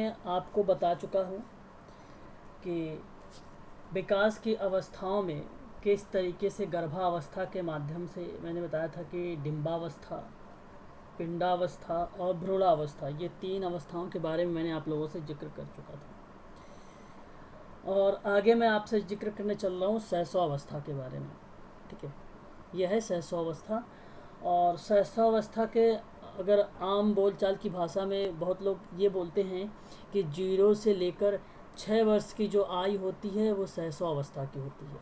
मैं आपको बता चुका हूँ कि विकास की अवस्थाओं में किस तरीके से गर्भावस्था के माध्यम से मैंने बताया था कि डिंबावस्था, पिंडावस्था और भ्रूणावस्था, ये 3 अवस्थाओं के बारे में मैंने आप लोगों से जिक्र कर चुका था। और आगे मैं आपसे जिक्र करने चल रहा हूँ सहस्रावस्था के बारे में। ठीक है, यह है सहस्रावस्था। और सहस्रावस्था के अगर आम बोलचाल की भाषा में बहुत लोग ये बोलते हैं कि 0 से लेकर 6 वर्ष की जो आयु होती है वो सहस्रावस्था की होती है।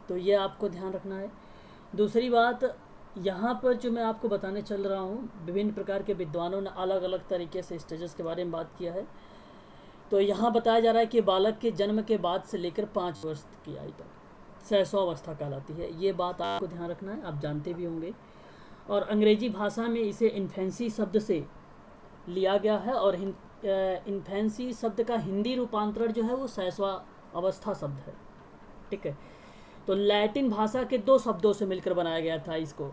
तो ये आपको ध्यान रखना है। दूसरी बात, यहाँ पर जो मैं आपको बताने चल रहा हूँ, विभिन्न प्रकार के विद्वानों ने अलग अलग तरीके से स्टेजेस के बारे में बात किया है। तो यहाँ बताया जा रहा है कि बालक के जन्म के बाद से लेकर 5 वर्ष की आयु तक सहस्रावस्था कहलाती है। ये बात आपको ध्यान रखना है, आप जानते भी होंगे। और अंग्रेजी भाषा में इसे इन्फेंसी शब्द से लिया गया है और इन्फेंसी शब्द का हिंदी रूपांतरण जो है वो सहस्रावस्था शब्द है। ठीक है, तो लैटिन भाषा के 2 शब्दों से मिलकर बनाया गया था इसको।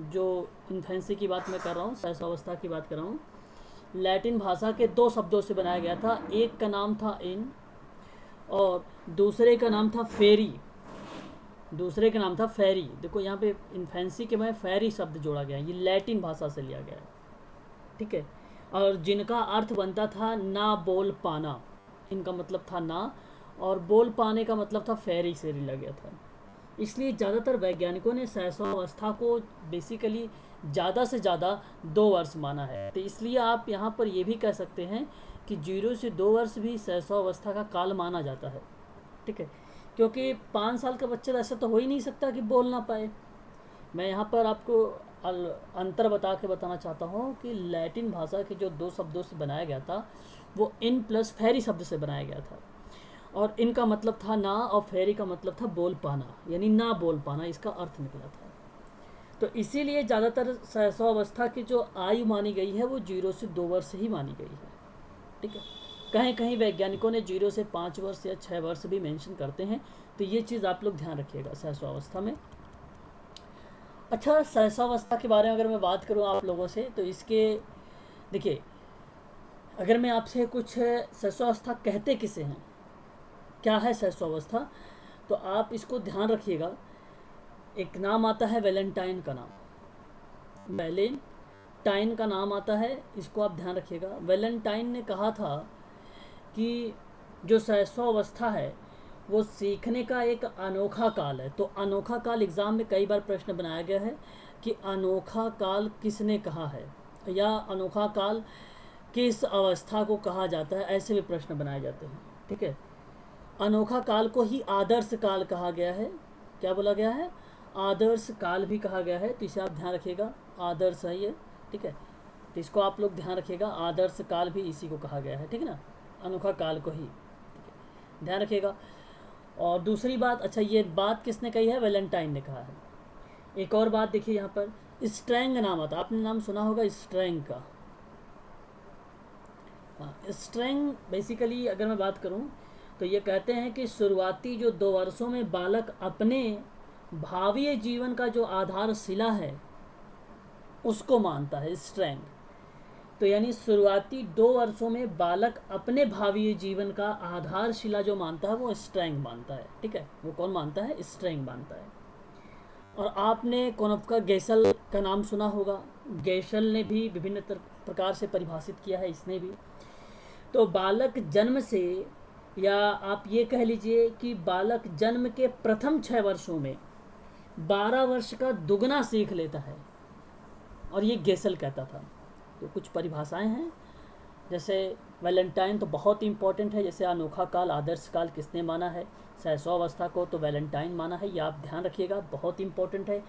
जो इन्फेंसी की बात मैं कर रहा हूँ, सहस्रावस्था की बात कर रहा हूँ, लैटिन भाषा के 2 शब्दों से बनाया गया था। एक का नाम था इन और दूसरे का नाम था फेरी। देखो यहाँ पे इन्फेंसी के में फेरी शब्द जोड़ा गया है, ये लैटिन भाषा से लिया गया है। ठीक है, और जिनका अर्थ बनता था ना बोल पाना, इनका मतलब था ना, और बोल पाने का मतलब था फेरी से लिया गया था। इसलिए ज़्यादातर वैज्ञानिकों ने सहस्रावस्था को बेसिकली ज़्यादा से ज़्यादा 2 वर्ष माना है। तो इसलिए आप यहाँ पर ये भी कह सकते हैं कि 0 से 2 वर्ष भी सहस्रावस्था का काल माना जाता है। ठीक है, क्योंकि 5 साल का बच्चा ऐसा तो हो ही नहीं सकता कि बोल ना पाए। मैं यहाँ पर आपको अंतर बताना चाहता हूँ कि लैटिन भाषा के जो 2 शब्दों से बनाया गया था वो इन प्लस फेरी शब्द से बनाया गया था। और इनका मतलब था ना और फेरी का मतलब था बोल पाना, यानी ना बोल पाना, इसका अर्थ निकला था। तो इसीलिए ज़्यादातर सहस्रावस्था की जो आयु मानी गई है वो 0 से 2 वर्ष ही मानी गई है। ठीक है, कहीं कहीं वैज्ञानिकों ने 0 से 5 वर्ष या 6 वर्ष भी मेंशन करते हैं। तो ये चीज़ आप लोग ध्यान रखिएगा सहस्रावस्था में। अच्छा, सहस्रावस्था के बारे में अगर मैं बात करूँ आप लोगों से, तो इसके देखिए, अगर मैं आपसे कुछ सहस्रावस्था कहते किसे हैं, क्या है सहस्रावस्था, तो आप इसको ध्यान रखिएगा। एक नाम आता है वैलेंटाइन का नाम, वैलेंटाइन का नाम आता है, इसको आप ध्यान रखिएगा। वैलेंटाइन ने कहा था कि जो सहस्रावस्था है वो सीखने का एक अनोखा काल है। तो अनोखा काल एग्ज़ाम में कई बार प्रश्न बनाया गया है कि अनोखा काल किसने कहा है या अनोखा काल किस अवस्था को कहा जाता है, ऐसे भी प्रश्न बनाए जाते हैं। ठीक है, अनोखा काल को ही आदर्श काल कहा गया है। क्या बोला गया है? आदर्श काल भी कहा गया है। तो इसे आप ध्यान रखिएगा, आदर्श है ये। ठीक है, तो इसको आप लोग ध्यान रखिएगा, आदर्श काल भी इसी को कहा गया है। ठीक है ना, अनोखा काल को ही, ध्यान रखिएगा। और दूसरी बात, अच्छा ये बात किसने कही है? वैलेंटाइन ने कहा है। एक और बात देखिए, यहाँ पर स्ट्रैंग नाम आता, आपने नाम सुना होगा स्ट्रैंग का। स्ट्रैंग बेसिकली अगर मैं बात करूँ तो ये कहते हैं कि शुरुआती जो 2 वर्षों में बालक अपने भावी जीवन का जो आधारशिला है उसको मानता है स्ट्रैंग। तो यानी शुरुआती 2 वर्षों में बालक अपने भावी जीवन का आधारशिला जो मानता है वो स्ट्रैंग मानता है। ठीक है, वो कौन मानता है? स्ट्रैंग मानता है। और आपने कोनोप्का गेशल का नाम सुना होगा। गेशल ने भी विभिन्न प्रकार से परिभाषित किया है इसने भी। तो बालक जन्म से, या आप ये कह लीजिए कि बालक जन्म के प्रथम 6 वर्षों में 12 वर्ष का दुगना सीख लेता है, और ये गेशल कहता था। तो कुछ परिभाषाएं हैं, जैसे वैलेंटाइन तो बहुत इंपॉर्टेंट है। जैसे अनोखा काल, आदर्श काल किसने माना है? सहस्रावस्था को तो वैलेंटाइन माना है, ये आप ध्यान रखिएगा, बहुत इंपॉर्टेंट है।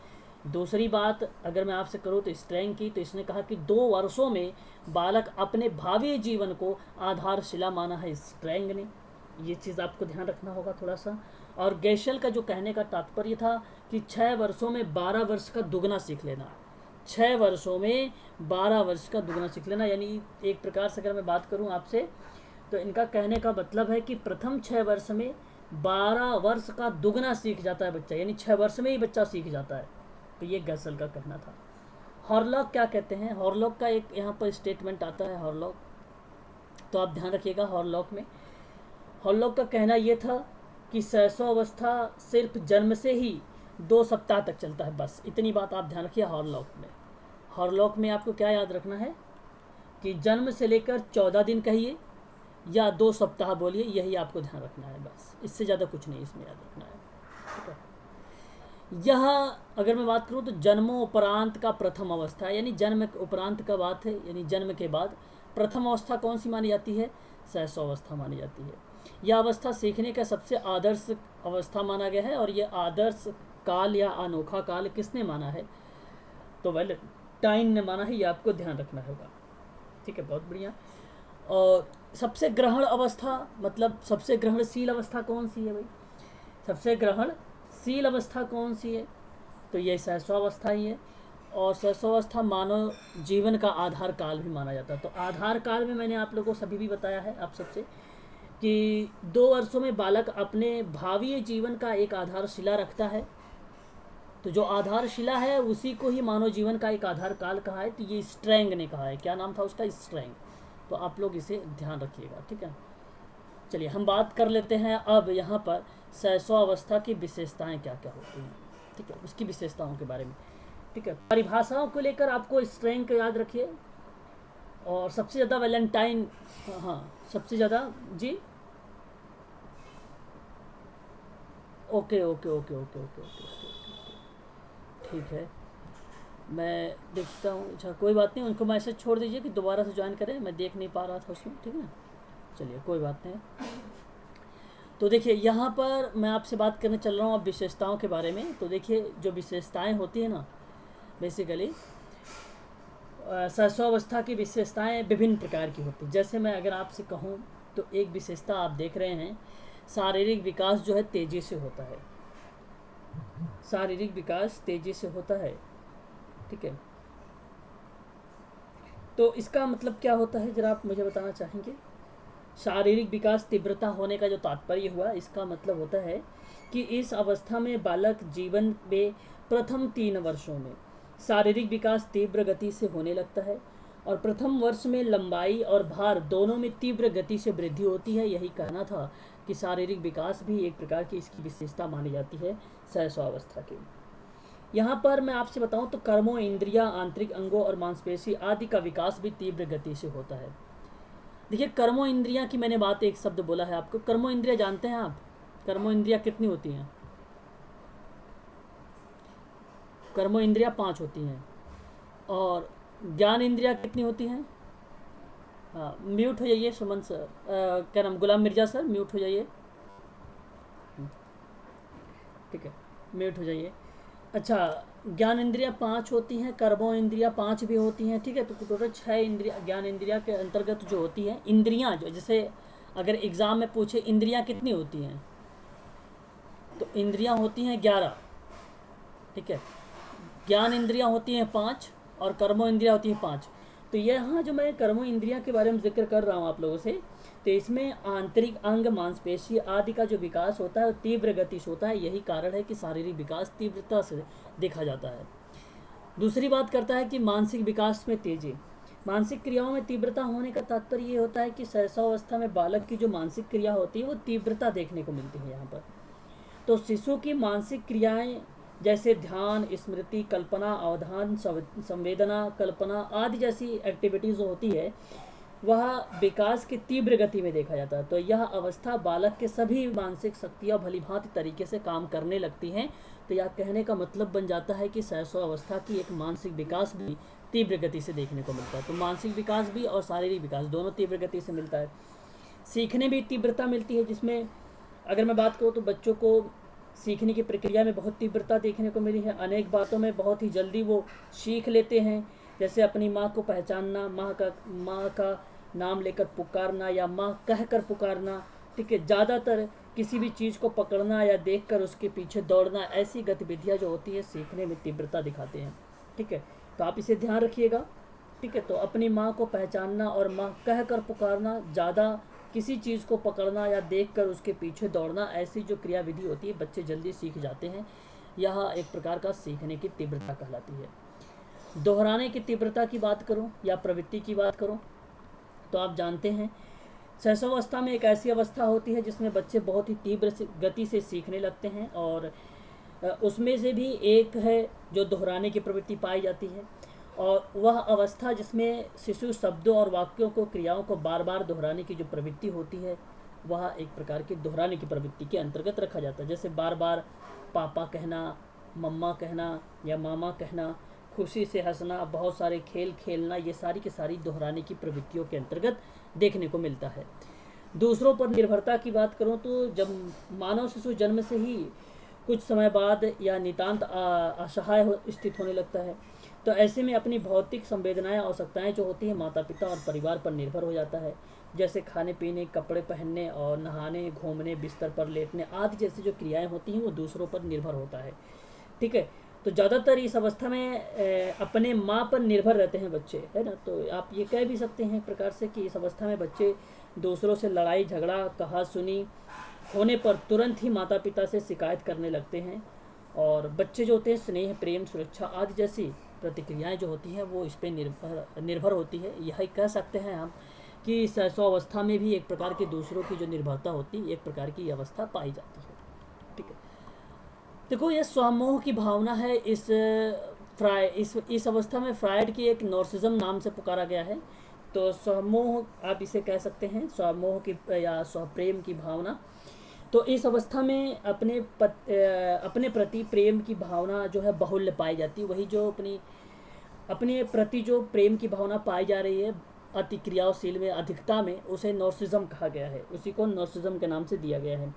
दूसरी बात अगर मैं आपसे करूँ तो स्ट्रैंग की, तो इसने कहा कि 2 वर्षों में बालक अपने भावी जीवन को आधारशिला माना है स्ट्रैंग ने। ये चीज़ आपको ध्यान रखना होगा थोड़ा सा। और गेशल का जो कहने का तात्पर्य था कि 6 वर्षों में 12 वर्ष का दुगना सीख लेना, 6 वर्षों में 12 वर्ष का दुगना सीख लेना। यानी एक प्रकार से अगर मैं बात करूं आपसे, तो इनका कहने का मतलब है कि प्रथम 6 वर्ष में 12 वर्ष का दुगना सीख जाता है बच्चा, यानी 6 वर्ष में ही बच्चा सीख जाता है। तो ये गेशल का कहना था। हॉरलॉक क्या कहते हैं? हॉरलॉक का एक यहाँ पर स्टेटमेंट आता है। हॉरलॉक तो आप ध्यान रखिएगा हॉरलॉक में। हॉरलॉक का कहना यह था कि शैशव अवस्था सिर्फ जन्म से ही 2 सप्ताह तक चलता है, बस इतनी बात आप ध्यान रखिए हॉरलॉक में। हॉरलॉक में आपको क्या याद रखना है कि जन्म से लेकर 14 दिन कहिए या 2 सप्ताह बोलिए, यही आपको ध्यान रखना है बस, इससे ज़्यादा कुछ नहीं इसमें याद रखना है, ठीक है। यह अगर मैं बात करूँ तो जन्मोपरांत का प्रथम अवस्था है, यानी जन्म उपरांत का बात है, यानी जन्म के बाद प्रथम अवस्था कौन सी मानी जाती है? शैशव अवस्था मानी जाती है। यह अवस्था सीखने का सबसे आदर्श अवस्था माना गया है, और यह आदर्श काल या अनोखा काल किसने माना है? तो वैलेंटाइन ने माना है, ये आपको ध्यान रखना होगा, ठीक है, बहुत बढ़िया। और सबसे ग्रहण अवस्था मतलब सबसे ग्रहणशील अवस्था कौन सी है भाई? सबसे ग्रहणशील अवस्था कौन सी है? तो ये शैशवावस्था ही है। और शैशवावस्था मानव जीवन का आधार काल भी माना जाता है। तो आधार काल में मैंने आप लोगों को सभी भी बताया है आप सबसे कि 2 वर्षों में बालक अपने भावी जीवन का एक आधारशिला रखता है। तो जो आधारशिला है उसी को ही मानव जीवन का एक आधार काल कहा है। तो ये स्ट्रैंग ने कहा है, क्या नाम था उसका? स्ट्रैंग। तो आप लोग इसे ध्यान रखिएगा, ठीक है। चलिए हम बात कर लेते हैं अब यहाँ पर शैशवावस्था की विशेषताएं क्या क्या होती हैं, ठीक है, उसकी विशेषताओं के बारे में, ठीक है। परिभाषाओं को लेकर आपको स्ट्रैंग को याद रखिए। और सबसे ज़्यादा वैलेंटाइन, हाँ सबसे ज़्यादा जी, okay okay okay okay okay okay ठीक है, मैं देखता हूँ। अच्छा कोई बात नहीं, उनको मैसेज छोड़ दीजिए कि दोबारा से ज्वाइन करें, मैं देख नहीं पा रहा था उसमें, ठीक है। चलिए कोई बात नहीं। तो देखिए यहाँ पर मैं आपसे बात करने चल रहा हूँ अब विशेषताओं के बारे में। तो देखिए जो विशेषताएं होती हैं ना, बेसिकली शैशवावस्था की विशेषताएं विभिन्न प्रकार की होती हैं। जैसे मैं अगर आपसे कहूँ तो एक विशेषता आप देख रहे हैं, शारीरिक विकास जो है तेज़ी से होता है, शारीरिक विकास तेज़ी से होता है, ठीक है। तो इसका मतलब क्या होता है जरा आप मुझे बताना चाहेंगे? शारीरिक विकास तीव्रता होने का जो तात्पर्य हुआ, इसका मतलब होता है कि इस अवस्था में बालक जीवन में प्रथम 3 वर्षों में शारीरिक विकास तीव्र गति से होने लगता है, और प्रथम वर्ष में लंबाई और भार दोनों में तीव्र गति से वृद्धि होती है। यही कहना था कि शारीरिक विकास भी एक प्रकार की इसकी विशेषता मानी जाती है शैशवावस्था की। यहाँ पर मैं आपसे बताऊँ तो कर्मों, इंद्रियां, आंतरिक अंगों और मांसपेशी आदि का विकास भी तीव्र गति से होता है। देखिए कर्मों इंद्रियां की मैंने बात एक शब्द बोला है आपको। कर्मों इंद्रियां जानते हैं आप? कर्मों इंद्रियां कितनी होती हैं? कर्मों इंद्रियां 5 होती हैं। और ज्ञान इंद्रियां कितनी होती हैं? हाँ म्यूट हो जाइए सुमन सर, क्या नाम, गुलाम मिर्जा सर म्यूट हो जाइए, ठीक है म्यूट हो जाइए। अच्छा ज्ञान इंद्रियां 5 होती हैं, कर्मों इंद्रियां 5 भी होती हैं, ठीक है। तो टोटल 6 इंद्रिया ज्ञान इंद्रिया के अंतर्गत जो होती हैं। इंद्रियां जो जैसे अगर एग्ज़ाम में पूछे इंद्रियां कितनी होती हैं, तो इंद्रियां होती हैं 11, ठीक है। ज्ञान इंद्रियां होती हैं 5 और कर्मों इंद्रियां होती हैं 5। तो यहाँ जो मैं कर्मों इंद्रियां के बारे में जिक्र कर रहा हूँ आप लोगों से, तो इसमें आंतरिक अंग, मांसपेशी आदि का जो विकास होता है तीव्र गति से होता है। यही कारण है कि शारीरिक विकास तीव्रता से देखा जाता है। दूसरी बात करता है कि मानसिक विकास में तेजी, मानसिक क्रियाओं में तीव्रता होने का तात्पर्य ये होता है कि शैशवावस्था में बालक की जो मानसिक क्रिया होती है वो तीव्रता देखने को मिलती है यहाँ पर। तो शिशु की मानसिक क्रियाएँ जैसे ध्यान, स्मृति, कल्पना, अवधान, संवेदना, कल्पना आदि जैसी एक्टिविटीज़ जो होती है वह विकास की तीव्र गति में देखा जाता है। तो यह अवस्था बालक के सभी मानसिक शक्तियाँ भलीभांति तरीके से काम करने लगती हैं। तो यह कहने का मतलब बन जाता है कि शैशवावस्था की एक मानसिक विकास भी तीव्र गति से देखने को मिलता है। तो मानसिक विकास भी और शारीरिक विकास दोनों तीव्र गति से मिलता है। सीखने भी तीव्रता मिलती है, जिसमें अगर मैं बात करूँ तो बच्चों को सीखने की प्रक्रिया में बहुत तीव्रता देखने को मिली है। अनेक बातों में बहुत ही जल्दी वो सीख लेते हैं, जैसे अपनी माँ को पहचानना, माँ का नाम लेकर पुकारना या माँ कहकर पुकारना, ठीक है। ज़्यादातर किसी भी चीज़ को पकड़ना या देखकर उसके पीछे दौड़ना, ऐसी गतिविधियाँ जो होती है सीखने में तीव्रता दिखाते हैं, ठीक है। तो आप इसे ध्यान रखिएगा, ठीक है। तो अपनी माँ को पहचानना और माँ कहकर पुकारना, ज़्यादा किसी चीज़ को पकड़ना या देखकर उसके पीछे दौड़ना, ऐसी जो क्रियाविधि होती है बच्चे जल्दी सीख जाते हैं। यह एक प्रकार का सीखने की तीव्रता कहलाती है। दोहराने की तीव्रता की बात करूं या प्रवृत्ति की बात करूं तो आप जानते हैं शैशवावस्था में एक ऐसी अवस्था होती है जिसमें बच्चे बहुत ही तीव्र गति से सीखने लगते हैं, और उसमें से भी एक है जो दोहराने की प्रवृत्ति पाई जाती है, और वह अवस्था जिसमें शिशु शब्दों और वाक्यों को, क्रियाओं को बार बार दोहराने की जो प्रवृत्ति होती है, वह एक प्रकार की दोहराने की प्रवृत्ति के अंतर्गत रखा जाता है। जैसे बार बार पापा कहना, मम्मा कहना या मामा कहना, खुशी से हंसना, बहुत सारे खेल खेलना, ये सारी की सारी दोहराने की प्रवृत्तियों के अंतर्गत देखने को मिलता है। दूसरों पर निर्भरता की बात करूं तो जब मानव शिशु जन्म से ही कुछ समय बाद या नितांत असहाय स्थित होने लगता है, तो ऐसे में अपनी भौतिक संवेदनाएं, आवश्यकताएं जो होती हैं माता पिता और परिवार पर निर्भर हो जाता है। जैसे खाने पीने, कपड़े पहनने और नहाने, घूमने, बिस्तर पर लेटने आदि जैसी जो क्रियाएं होती हैं वो दूसरों पर निर्भर होता है। ठीक है, तो ज़्यादातर इस अवस्था में अपने माँ पर निर्भर रहते हैं बच्चे, है ना। तो आप ये कह भी सकते हैं एक प्रकार से कि इस अवस्था में बच्चे दूसरों से लड़ाई झगड़ा, कहा सुनी होने पर तुरंत ही माता पिता से शिकायत करने लगते हैं, और बच्चे जो होते हैं स्नेह, प्रेम, सुरक्षा आदि जैसी प्रतिक्रियाएं जो होती हैं वो इस पर निर्भर होती है। यही कह सकते हैं हम कि शैशवावस्था में भी एक प्रकार की दूसरों की जो निर्भरता होती है, एक प्रकार की अवस्था पाई जाती है। ठीक है, देखो ये स्वमोह की भावना है। इस अवस्था में फ्रायड की एक नॉर्सिज्म नाम से पुकारा गया है। तो स्वमोह आप इसे कह सकते हैं, स्वमोह की या स्वप्रेम की भावना। तो इस अवस्था में अपने प्रति प्रेम की भावना जो है बहुल्य पाई जाती है। वही जो अपने प्रति जो प्रेम की भावना पाई जा रही है अतिक्रियाशील में, अधिकता में, उसे नॉर्सिज्म कहा गया है। उसी को नॉर्सिज्म के नाम से दिया गया है।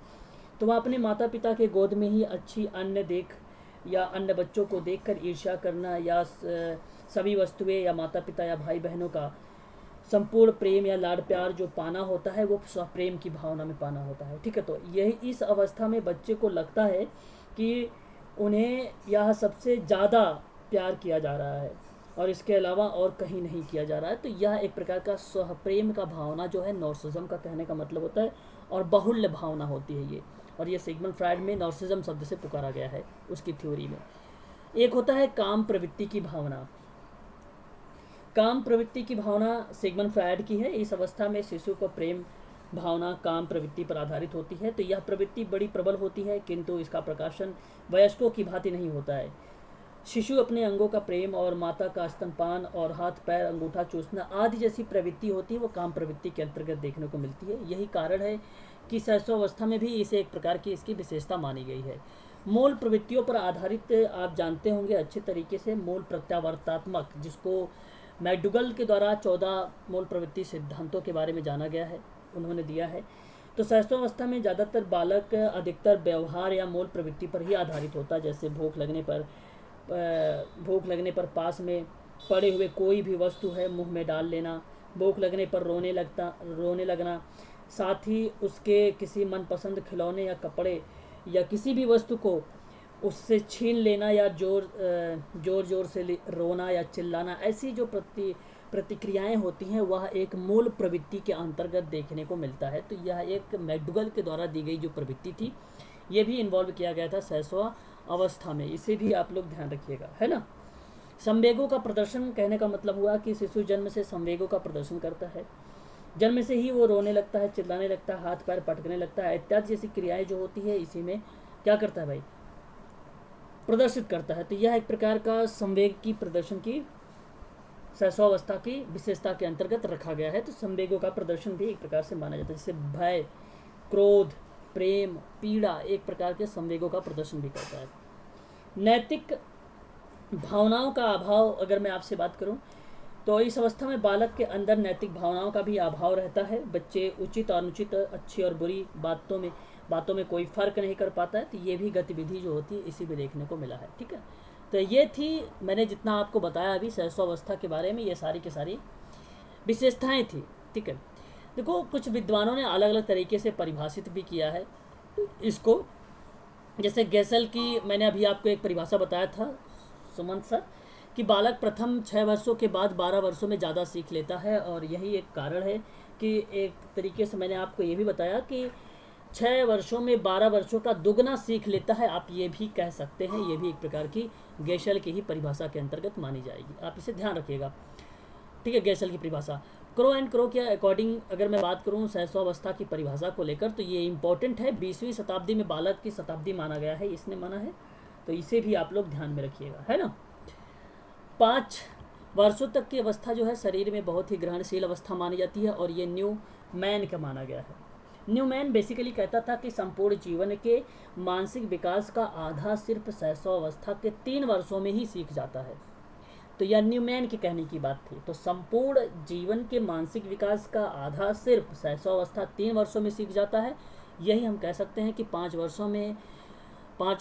तो वह अपने माता पिता के गोद में ही अच्छी अन्य बच्चों को देखकर ईर्ष्या करना, या सभी वस्तुएं या माता पिता या भाई बहनों का संपूर्ण प्रेम या लाड प्यार जो पाना होता है वो स्वप्रेम की भावना में पाना होता है। ठीक है, तो यही इस अवस्था में बच्चे को लगता है कि उन्हें यह सबसे ज़्यादा प्यार किया जा रहा है और इसके अलावा और कहीं नहीं किया जा रहा है। तो यह एक प्रकार का स्वप्रेम का भावना जो है नॉर्सिज्म का कहने का मतलब होता है, और बहुल्य भावना होती है ये। और ये सिगमंड फ्रायड में नॉर्सिज्म शब्द से पुकारा गया है उसकी थ्योरी में। एक होता है काम प्रवृत्ति की भावना। काम प्रवृत्ति की भावना सिगमंड फ्रायड की है। इस अवस्था में शिशु को प्रेम भावना काम प्रवृत्ति पर आधारित होती है। तो यह प्रवृत्ति बड़ी प्रबल होती है, किंतु इसका प्रकाशन वयस्कों की भांति नहीं होता है। शिशु अपने अंगों का प्रेम और माता का स्तनपान और हाथ पैर अंगूठा चूसना आदि जैसी प्रवृत्ति होती है वो काम प्रवृत्ति के अंतर्गत देखने को मिलती है। यही कारण है कि शैशवावस्था में भी इसे एक प्रकार की इसकी विशेषता मानी गई है। मूल प्रवृत्तियों पर आधारित आप जानते होंगे अच्छे तरीके से, मूल प्रत्यावर्तात्मक, जिसको मैकडुगल के द्वारा 14 मूल प्रवृत्ति सिद्धांतों के बारे में जाना गया है, उन्होंने दिया है। तो शैशवावस्था में ज़्यादातर बालक अधिकतर व्यवहार या मूल प्रवृत्ति पर ही आधारित होता है। जैसे भूख लगने पर पास में पड़े हुए कोई भी वस्तु है मुंह में डाल लेना, भूख लगने पर रोने लगना, साथ ही उसके किसी मनपसंद खिलौने या कपड़े या किसी भी वस्तु को उससे छीन लेना, या जोर से रोना या चिल्लाना, ऐसी जो प्रतिक्रियाएं होती हैं वह एक मूल प्रवृत्ति के अंतर्गत देखने को मिलता है। तो यह एक मैकडुगल के द्वारा दी गई जो प्रवृत्ति थी, ये भी इन्वॉल्व किया गया था शैशव अवस्था में। इसे भी आप लोग ध्यान रखिएगा, है ना। संवेगों का प्रदर्शन कहने का मतलब हुआ कि शिशु जन्म से संवेगों का प्रदर्शन करता है। जन्म से ही वो रोने लगता है, चिल्लाने लगता है, हाथ पैर पटकने लगता है, इत्यादि जैसी क्रियाएं जो होती है इसी में क्या करता है भाई, प्रदर्शित करता है। तो यह एक प्रकार का संवेग की प्रदर्शन की शैशवावस्था की विशेषता के अंतर्गत रखा गया है। तो संवेगों का प्रदर्शन भी एक प्रकार से माना जाता है, जैसे भय, क्रोध, प्रेम, पीड़ा एक प्रकार के संवेगों का प्रदर्शन भी करता है। नैतिक भावनाओं का अभाव, अगर मैं आपसे बात करूं तो इस अवस्था में बालक के अंदर नैतिक भावनाओं का भी अभाव रहता है। बच्चे उचित और अनुचित, अच्छी और बुरी बातों में कोई फर्क नहीं कर पाता है। तो ये भी गतिविधि जो होती है इसी में देखने को मिला है। ठीक है, तो ये थी, मैंने जितना आपको बताया अभी शैशवावस्था के बारे में, ये सारी की सारी विशेषताएं थी। ठीक है, देखो कुछ विद्वानों ने अलग अलग तरीके से परिभाषित भी किया है इसको। जैसे गेसल की मैंने अभी आपको एक परिभाषा बताया था सुमंत सर, कि बालक प्रथम 6 वर्षों के बाद 12 वर्षों में ज़्यादा सीख लेता है। और यही एक कारण है कि एक तरीके से मैंने आपको ये भी बताया कि 6 वर्षों में 12 वर्षों का दुगना सीख लेता है, आप ये भी कह सकते हैं। ये भी एक प्रकार की गेशल की ही परिभाषा के अंतर्गत मानी जाएगी, आप इसे ध्यान रखिएगा। ठीक है, गेशल की परिभाषा। क्रो एंड क्रो के अकॉर्डिंग अगर मैं बात करूँ शैशवावस्था की परिभाषा को लेकर, तो ये इम्पोर्टेंट है। 20वीं शताब्दी में बालक की शताब्दी माना गया है, इसने माना है, तो इसे भी आप लोग ध्यान में रखिएगा, है ना। 5 वर्षों तक की अवस्था जो है शरीर में बहुत ही ग्रहणशील अवस्था मानी जाती है, और ये न्यू मैन का माना गया है। न्यू मैन बेसिकली कहता था कि संपूर्ण जीवन के मानसिक विकास का आधा सिर्फ शैशवावस्था के 3 वर्षों में ही सीख जाता है। तो यह न्यू मैन के कहने की बात थी। तो संपूर्ण जीवन के मानसिक विकास का आधा सिर्फ शैशवावस्था 3 वर्षों में सीख जाता है। यही हम कह सकते हैं कि 5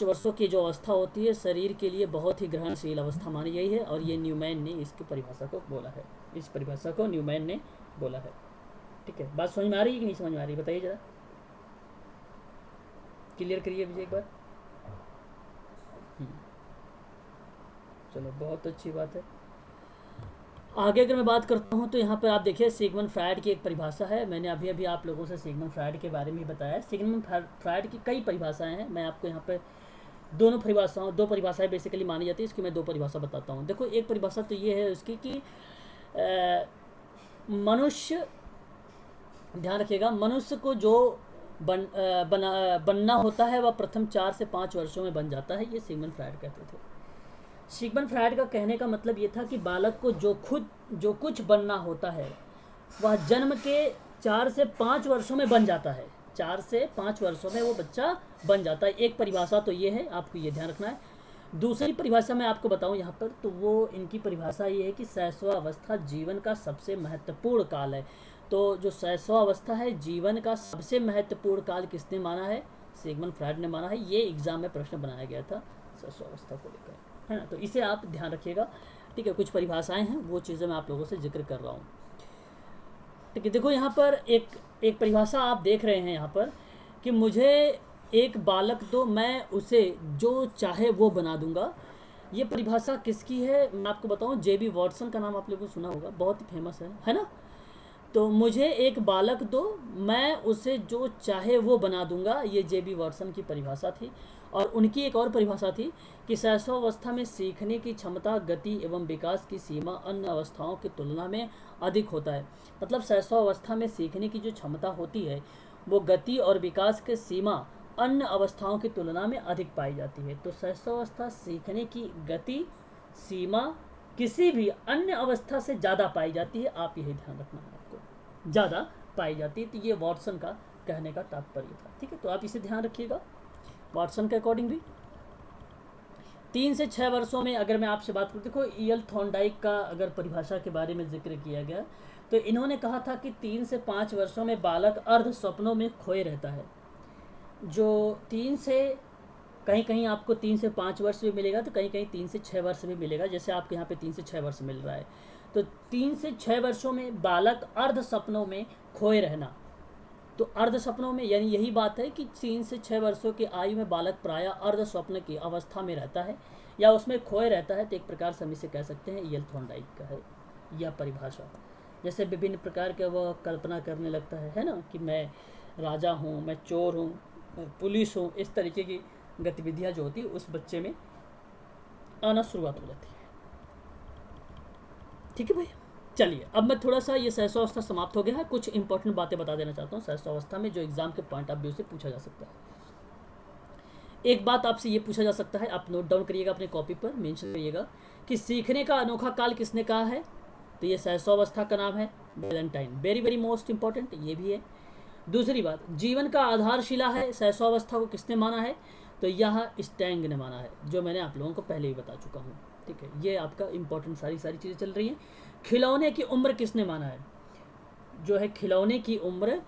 वर्षों की जो अवस्था होती है शरीर के लिए बहुत ही ग्रहणशील अवस्था मानी गई है, और ये न्यूमैन ने इसकी परिभाषा को बोला है। इस परिभाषा को न्यूमैन ने बोला है। ठीक है, बात समझ में आ रही है कि नहीं समझ में आ रही, बताइए जरा, क्लियर करिए मुझे एक बार। चलो, बहुत अच्छी बात है। आगे अगर मैं बात करता हूँ तो यहाँ पर आप देखिए सिगमंड फ्रायड की एक परिभाषा है। मैंने अभी अभी आप लोगों से सिगमंड फ्रायड के बारे में बताया। सिगमंड फ्रायड की कई परिभाषाएं हैं, मैं आपको यहाँ पे दो परिभाषाएं बेसिकली मानी जाती है। इसकी मैं 2 परिभाषा बताता हूँ। देखो, एक परिभाषा तो ये है उसकी कि मनुष्य, ध्यान रखिएगा, मनुष्य को जो बनना होता है वह प्रथम 4 से 5 वर्षों में बन जाता है, ये सिगमंड फ्रायड कहते थे। सिगमंड फ्रायड का कहने का मतलब ये था कि बालक को जो कुछ बनना होता है वह जन्म के 4 से 5 वर्षों में बन जाता है। 4 से 5 वर्षों में वो बच्चा बन जाता है। एक परिभाषा तो ये है, आपको ये ध्यान रखना है। दूसरी परिभाषा मैं आपको बताऊं यहाँ पर, तो वो इनकी परिभाषा ये है कि शैशवावस्था जीवन का सबसे महत्वपूर्ण काल है। तो जो शैशवावस्था है जीवन का सबसे महत्वपूर्ण काल किसने माना है? सिगमंड फ्रायड ने माना है। ये एग्जाम में प्रश्न बनाया गया था शैशवावस्था को लेकर, है ना। तो इसे आप ध्यान रखिएगा, ठीक है। कुछ परिभाषाएं हैं, वो चीज़ें मैं आप लोगों से जिक्र कर रहा हूँ, ठीक है। देखो, यहाँ पर एक परिभाषा आप देख रहे हैं यहाँ पर कि मुझे एक बालक दो, मैं उसे जो चाहे वो बना दूंगा। ये परिभाषा किसकी है मैं आपको बताऊं, जेबी वॉटसन का नाम आप लोगों को सुना होगा, बहुत ही फेमस है ना। तो मुझे एक बालक दो, मैं उसे जो चाहे वो बना दूंगा, ये जेबी वॉटसन की परिभाषा थी। और उनकी एक और परिभाषा थी कि शैशवावस्था में सीखने की क्षमता, गति एवं विकास की सीमा अन्य अवस्थाओं की तुलना में अधिक होता है। मतलब शैशवावस्था में सीखने की जो क्षमता होती है वो गति और विकास की सीमा अन्य अवस्थाओं की तुलना में अधिक पाई जाती है। तो शैशवावस्था सीखने की गति सीमा किसी भी अन्य अवस्था से ज़्यादा पाई जाती है। आप यही ध्यान रखना है, आपको ज़्यादा पाई जाती है। तो ये वॉटसन का कहने का तात्पर्य था, ठीक है। तो आप इसे ध्यान रखिएगा। वॉटसन के अकॉर्डिंग भी 3 से 6 वर्षों में अगर मैं आपसे बात करूँ, देखो ईएल थॉर्नडाइक का अगर परिभाषा के बारे में जिक्र किया गया तो इन्होंने कहा था कि 3 से 5 वर्षों में बालक अर्ध स्वप्नों में खोए रहता है। जो 3 से कहीं आपको 3 से 5 वर्ष भी मिलेगा, तो कहीं 3 से 6 वर्ष भी मिलेगा। जैसे आपके यहाँ पे 3 से 6 वर्ष मिल रहा है, तो 3 से 6 वर्षों में बालक अर्ध सपनों में खोए रहना। तो अर्ध सपनों में यानी यही बात है कि 3 से 6 वर्षों की आयु में बालक प्रायः अर्ध स्वप्न की अवस्था में रहता है या उसमें खोए रहता है। तो एक प्रकार से हम इसे कह सकते हैं ईएल थॉर्नडाइक का है यह परिभाषा। जैसे विभिन्न प्रकार के वह कल्पना करने लगता है ना, कि मैं राजा हूँ, मैं चोर हूँ, मैं पुलिस हूँ। इस तरीके की गतिविधियाँ जो होती है उस बच्चे में आना शुरुआत हो जाती है, ठीक है भाई। चलिए, अब मैं थोड़ा सा ये शैशवावस्था समाप्त हो गया है, कुछ इंपॉर्टेंट बातें बता देना चाहता हूँ शैशवावस्था में, जो एग्जाम के पॉइंट ऑफ व्यू से पूछा जा सकता है। एक बात आपसे ये पूछा जा सकता है, आप नोट डाउन करिएगा अपने कॉपी पर, मेंशन करिएगा कि सीखने का अनोखा काल किसने कहा है? तो ये शैशवावस्था का नाम है Valentine. Very very most important ये भी है। दूसरी बात, जीवन का आधारशिला है शैशवावस्था को किसने माना है? तो यह स्टैंग ने माना है, जो मैंने आप लोगों को पहले ही बता चुका हूँ, ठीक है। ये आपका इंपॉर्टेंट सारी चीज़ें चल रही हैं। खिलौने की उम्र किसने माना है? जो है खिलौने की उम्र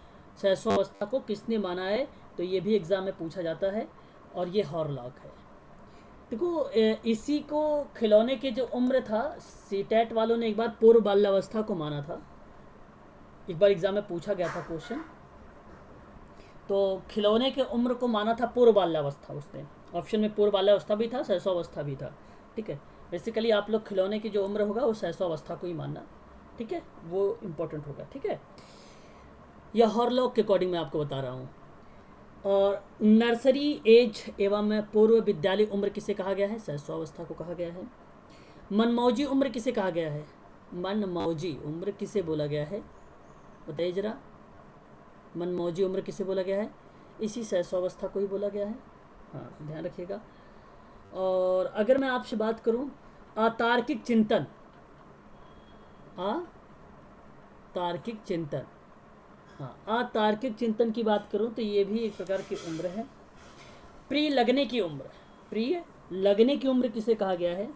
शैशवावस्था को किसने माना है? तो ये भी एग्जाम में पूछा जाता है, और ये हॉरलॉक है। देखो, इसी को खिलौने की जो उम्र था, सीटेट वालों ने एक बार पूर्व बाल्यावस्था को माना था। एक बार एग्जाम में पूछा गया था क्वेश्चन, तो खिलौने के उम्र को माना था पूर्व बाल्यावस्था। उसने ऑप्शन में पूर्व बाल्यावस्था भी था, शैशवावस्था भी था, ठीक है। बेसिकली आप लोग खिलौने की जो उम्र होगा वो शैशवावस्था को ही मानना, ठीक है, वो इम्पोर्टेंट होगा, ठीक है। यह हॉरलॉक के अकॉर्डिंग मैं आपको बता रहा हूँ। और नर्सरी एज एवं पूर्व विद्यालय उम्र किसे कहा गया है? शैशवावस्था को कहा गया है। मनमौजी उम्र किसे कहा गया है? मनमौजी उम्र किसे बोला गया है, बताइए जरा। मनमौजी उम्र किसे बोला गया है, इसी शैशवावस्था को ही बोला गया है। हाँ, ध्यान रखिएगा। और अगर मैं आपसे बात करूं अतार्किक चिंतन, अतार्किक चिंतन, हाँ, अतार्किक चिंतन की बात करूं तो ये भी एक प्रकार की उम्र है। प्रिय लगने की उम्र, प्रिय लगने की उम्र किसे कहा गया है,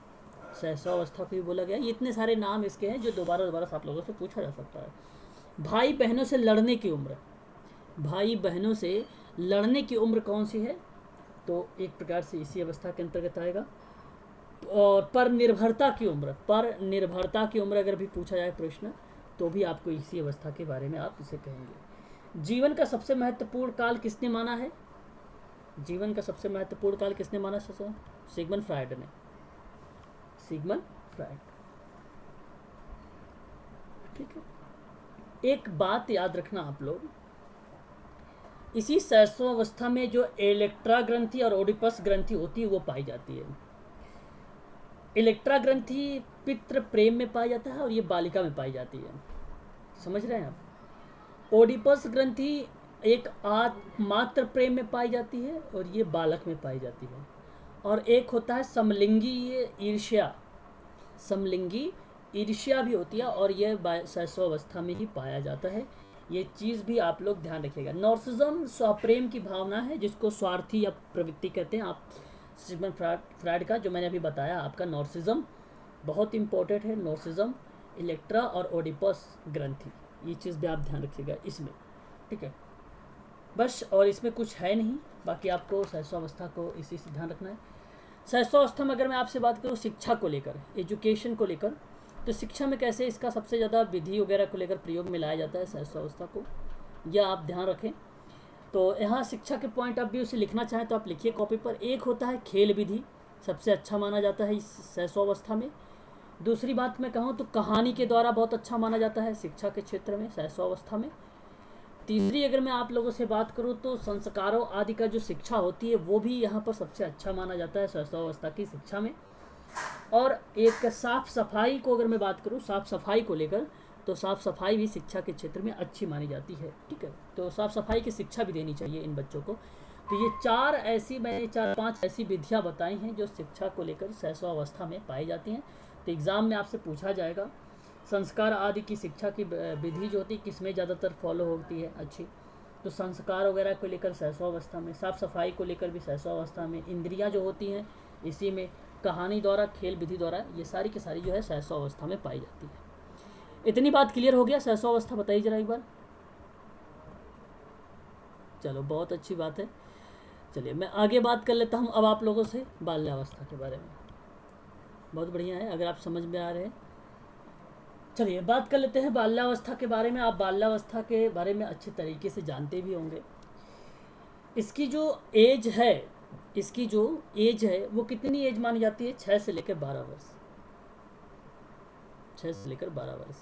शैशवावस्था को ही बोला गया है। ये इतने सारे नाम इसके हैं जो दोबारा दोबारा आप लोगों से पूछा जा सकता है। भाई बहनों से लड़ने की उम्र, भाई बहनों से लड़ने की उम्र कौन सी है, तो एक प्रकार से इसी अवस्था के अंतर्गत आएगा। और पर निर्भरता की उम्र, पर निर्भरता की उम्र अगर भी पूछा जाए प्रश्न तो भी आपको इसी अवस्था के बारे में आप इसे कहेंगे। जीवन का सबसे महत्वपूर्ण काल किसने माना है, जीवन का सबसे महत्वपूर्ण काल किसने माना, सिगमंड फ्रायड ने, सिगमंड फ्रायड। ठीक है, एक बात याद रखना आप लोग, इसी शैशवावस्था में जो इलेक्ट्रा ग्रंथि और ओडिपस ग्रंथि होती है वो पाई जाती है। इलेक्ट्रा ग्रंथि पितृ प्रेम में पाया जाता है और ये बालिका में पाई जाती है, समझ रहे हैं आप। ओडिपस ग्रंथि एक मात्र प्रेम में पाई जाती है और ये बालक में पाई जाती है। और एक होता है समलिंगी ईर्ष्या, समलिंगी ईर्ष्या भी होती है और ये शैशवावस्था में ही पाया जाता है। ये चीज़ भी आप लोग ध्यान रखिएगा। नॉर्सिज्म स्वप्रेम की भावना है जिसको स्वार्थी या प्रवृत्ति कहते हैं। आप सिगमंड फ्रायड का जो मैंने अभी बताया आपका नॉर्सिज्म बहुत इंपॉर्टेंट है। नॉर्सिज्म, इलेक्ट्रा और ओडिपस ग्रंथि, ये चीज़ भी आप ध्यान रखिएगा इसमें, ठीक है। बस और इसमें कुछ है नहीं, बाकी आपको शैशवावस्था को इसी से ध्यान रखना है। शैशवावस्था में अगर मैं आपसे बात करूँ शिक्षा को लेकर, एजुकेशन को लेकर, तो शिक्षा में कैसे इसका सबसे ज़्यादा विधि वगैरह को लेकर प्रयोग में लाया जाता है शैशवावस्था को, यह आप ध्यान रखें। तो यहाँ शिक्षा के पॉइंट आप भी उसे लिखना चाहें तो आप लिखिए कॉपी पर। एक होता है खेल विधि, सबसे अच्छा माना जाता है इस शैशवावस्था में। दूसरी बात मैं कहूँ तो कहानी के द्वारा बहुत अच्छा माना जाता है शिक्षा के क्षेत्र में शैशवावस्था में। तीसरी अगर मैं आप लोगों से बात करूँ तो संस्कारों आदि का जो शिक्षा होती है वो भी यहाँ पर सबसे अच्छा माना जाता है शैशवावस्था की शिक्षा में। और एक साफ सफाई को अगर मैं बात करूँ, साफ सफाई को लेकर, तो साफ सफाई भी शिक्षा के क्षेत्र में अच्छी मानी जाती है, ठीक है। तो साफ सफाई की शिक्षा भी देनी चाहिए इन बच्चों को। तो ये मैंने चार पांच ऐसी विधियाँ बताई हैं जो शिक्षा को लेकर शैशवावस्था में पाई जाती हैं। तो एग्ज़ाम में आपसे पूछा जाएगा संस्कार आदि की शिक्षा की विधि जो होती है किसमें ज़्यादातर फॉलो होती है अच्छी, तो संस्कार वगैरह को लेकर शैशवावस्था में, साफ सफाई को लेकर भी शैशवावस्था में, इंद्रियां जो होती हैं इसी में, कहानी द्वारा, खेल विधि द्वारा, ये सारी की सारी जो है शैशवावस्था में पाई जाती है। इतनी बात क्लियर हो गया शैशवावस्था, बताइए जरा एक बार। चलो बहुत अच्छी बात है। चलिए मैं आगे बात कर लेता हूँ अब आप लोगों से बाल्यावस्था के बारे में। बहुत बढ़िया है अगर आप समझ में आ रहे हैं। चलिए बात कर लेते हैं बाल्यावस्था के बारे में। आप बाल्यावस्था के बारे में अच्छे तरीके से जानते भी होंगे। इसकी जो एज है वो कितनी एज मानी जाती है, 6 से लेकर 12 वर्ष, 6 से लेकर 12 वर्ष।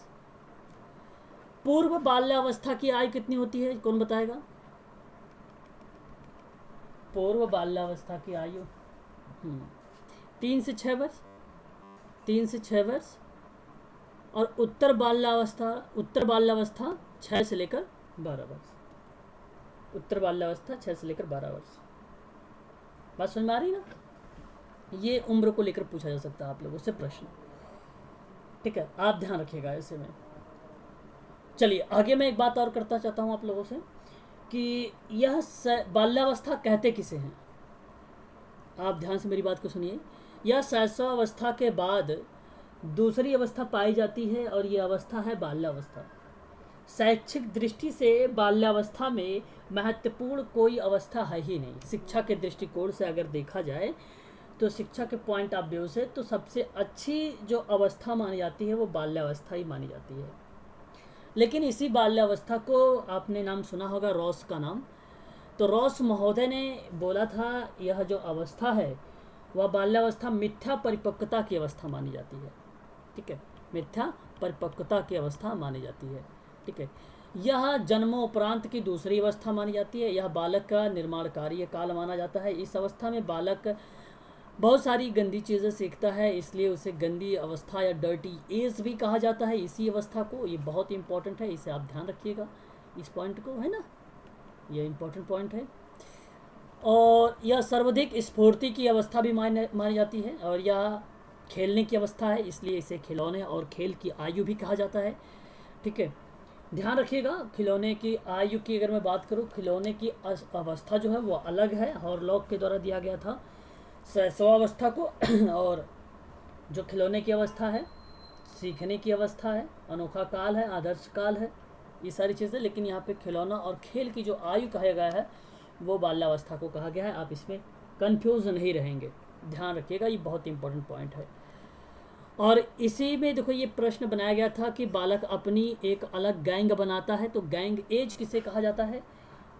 पूर्व बाल्यावस्था की आयु कितनी होती है, कौन बताएगा। पूर्व बाल्यावस्था की आयु 3 से 6 वर्ष, 3 से 6 वर्ष। और उत्तर बाल्यावस्था 6 से लेकर 12 वर्ष, उत्तर बाल्यावस्था 6 से लेकर 12 वर्ष। बात समझ में आ रही ना। ये उम्र को लेकर पूछा जा सकता है आप लोगों से प्रश्न, ठीक है, आप ध्यान रखिएगा ऐसे में। चलिए आगे मैं एक बात और करता चाहता हूँ आप लोगों से कि यह बाल्यावस्था कहते किसे हैं। आप ध्यान से मेरी बात को सुनिए। यह शैशवावस्था के बाद दूसरी अवस्था पाई जाती है और यह अवस्था है बाल्यावस्था। शैक्षिक दृष्टि से बाल्यावस्था में महत्वपूर्ण कोई अवस्था है ही नहीं। शिक्षा के दृष्टिकोण से अगर देखा जाए तो शिक्षा के पॉइंट ऑफ व्यू से तो सबसे अच्छी जो अवस्था मानी जाती है वो बाल्यावस्था ही मानी जाती है। लेकिन इसी बाल्यावस्था को आपने नाम सुना होगा रॉस का नाम। तो रॉस महोदय ने बोला था यह जो अवस्था है वह बाल्यावस्था मिथ्या परिपक्वता की अवस्था मानी जाती है, ठीक है, मिथ्या परिपक्वता की अवस्था मानी जाती है, ठीक है। यह जन्मोपरांत की दूसरी अवस्था मानी जाती है। यह बालक का निर्माण कार्य काल माना जाता है। इस अवस्था में बालक बहुत सारी गंदी चीज़ें सीखता है, इसलिए उसे गंदी अवस्था या डर्टी एज भी कहा जाता है इसी अवस्था को। ये बहुत इंपॉर्टेंट है, इसे आप ध्यान रखिएगा इस पॉइंट को, है ना, ये इंपॉर्टेंट पॉइंट है। और यह सर्वाधिक स्फूर्ति की अवस्था भी मानी जाती है, और यह खेलने की अवस्था है, इसलिए इसे खिलौने और खेल की आयु भी कहा जाता है। ठीक है, ध्यान रखिएगा। खिलौने की आयु की अगर मैं बात करूं, खिलौने की अवस्था जो है वो अलग है, हॉरलॉक के द्वारा दिया गया था शैशवावस्था को और जो खिलौने की अवस्था है सीखने की अवस्था है, अनोखा काल है, आदर्श काल है, ये सारी चीज़ें। लेकिन यहाँ पे खिलौना और खेल की जो आयु कहा गया है वो बाल्यावस्था को कहा गया है। आप इसमें कंफ्यूज नहीं रहेंगे, ध्यान रखिएगा, ये बहुत इंपॉर्टेंट पॉइंट है। और इसी में देखो ये प्रश्न बनाया गया था कि बालक अपनी एक अलग गैंग बनाता है, तो गैंग एज किसे कहा जाता है,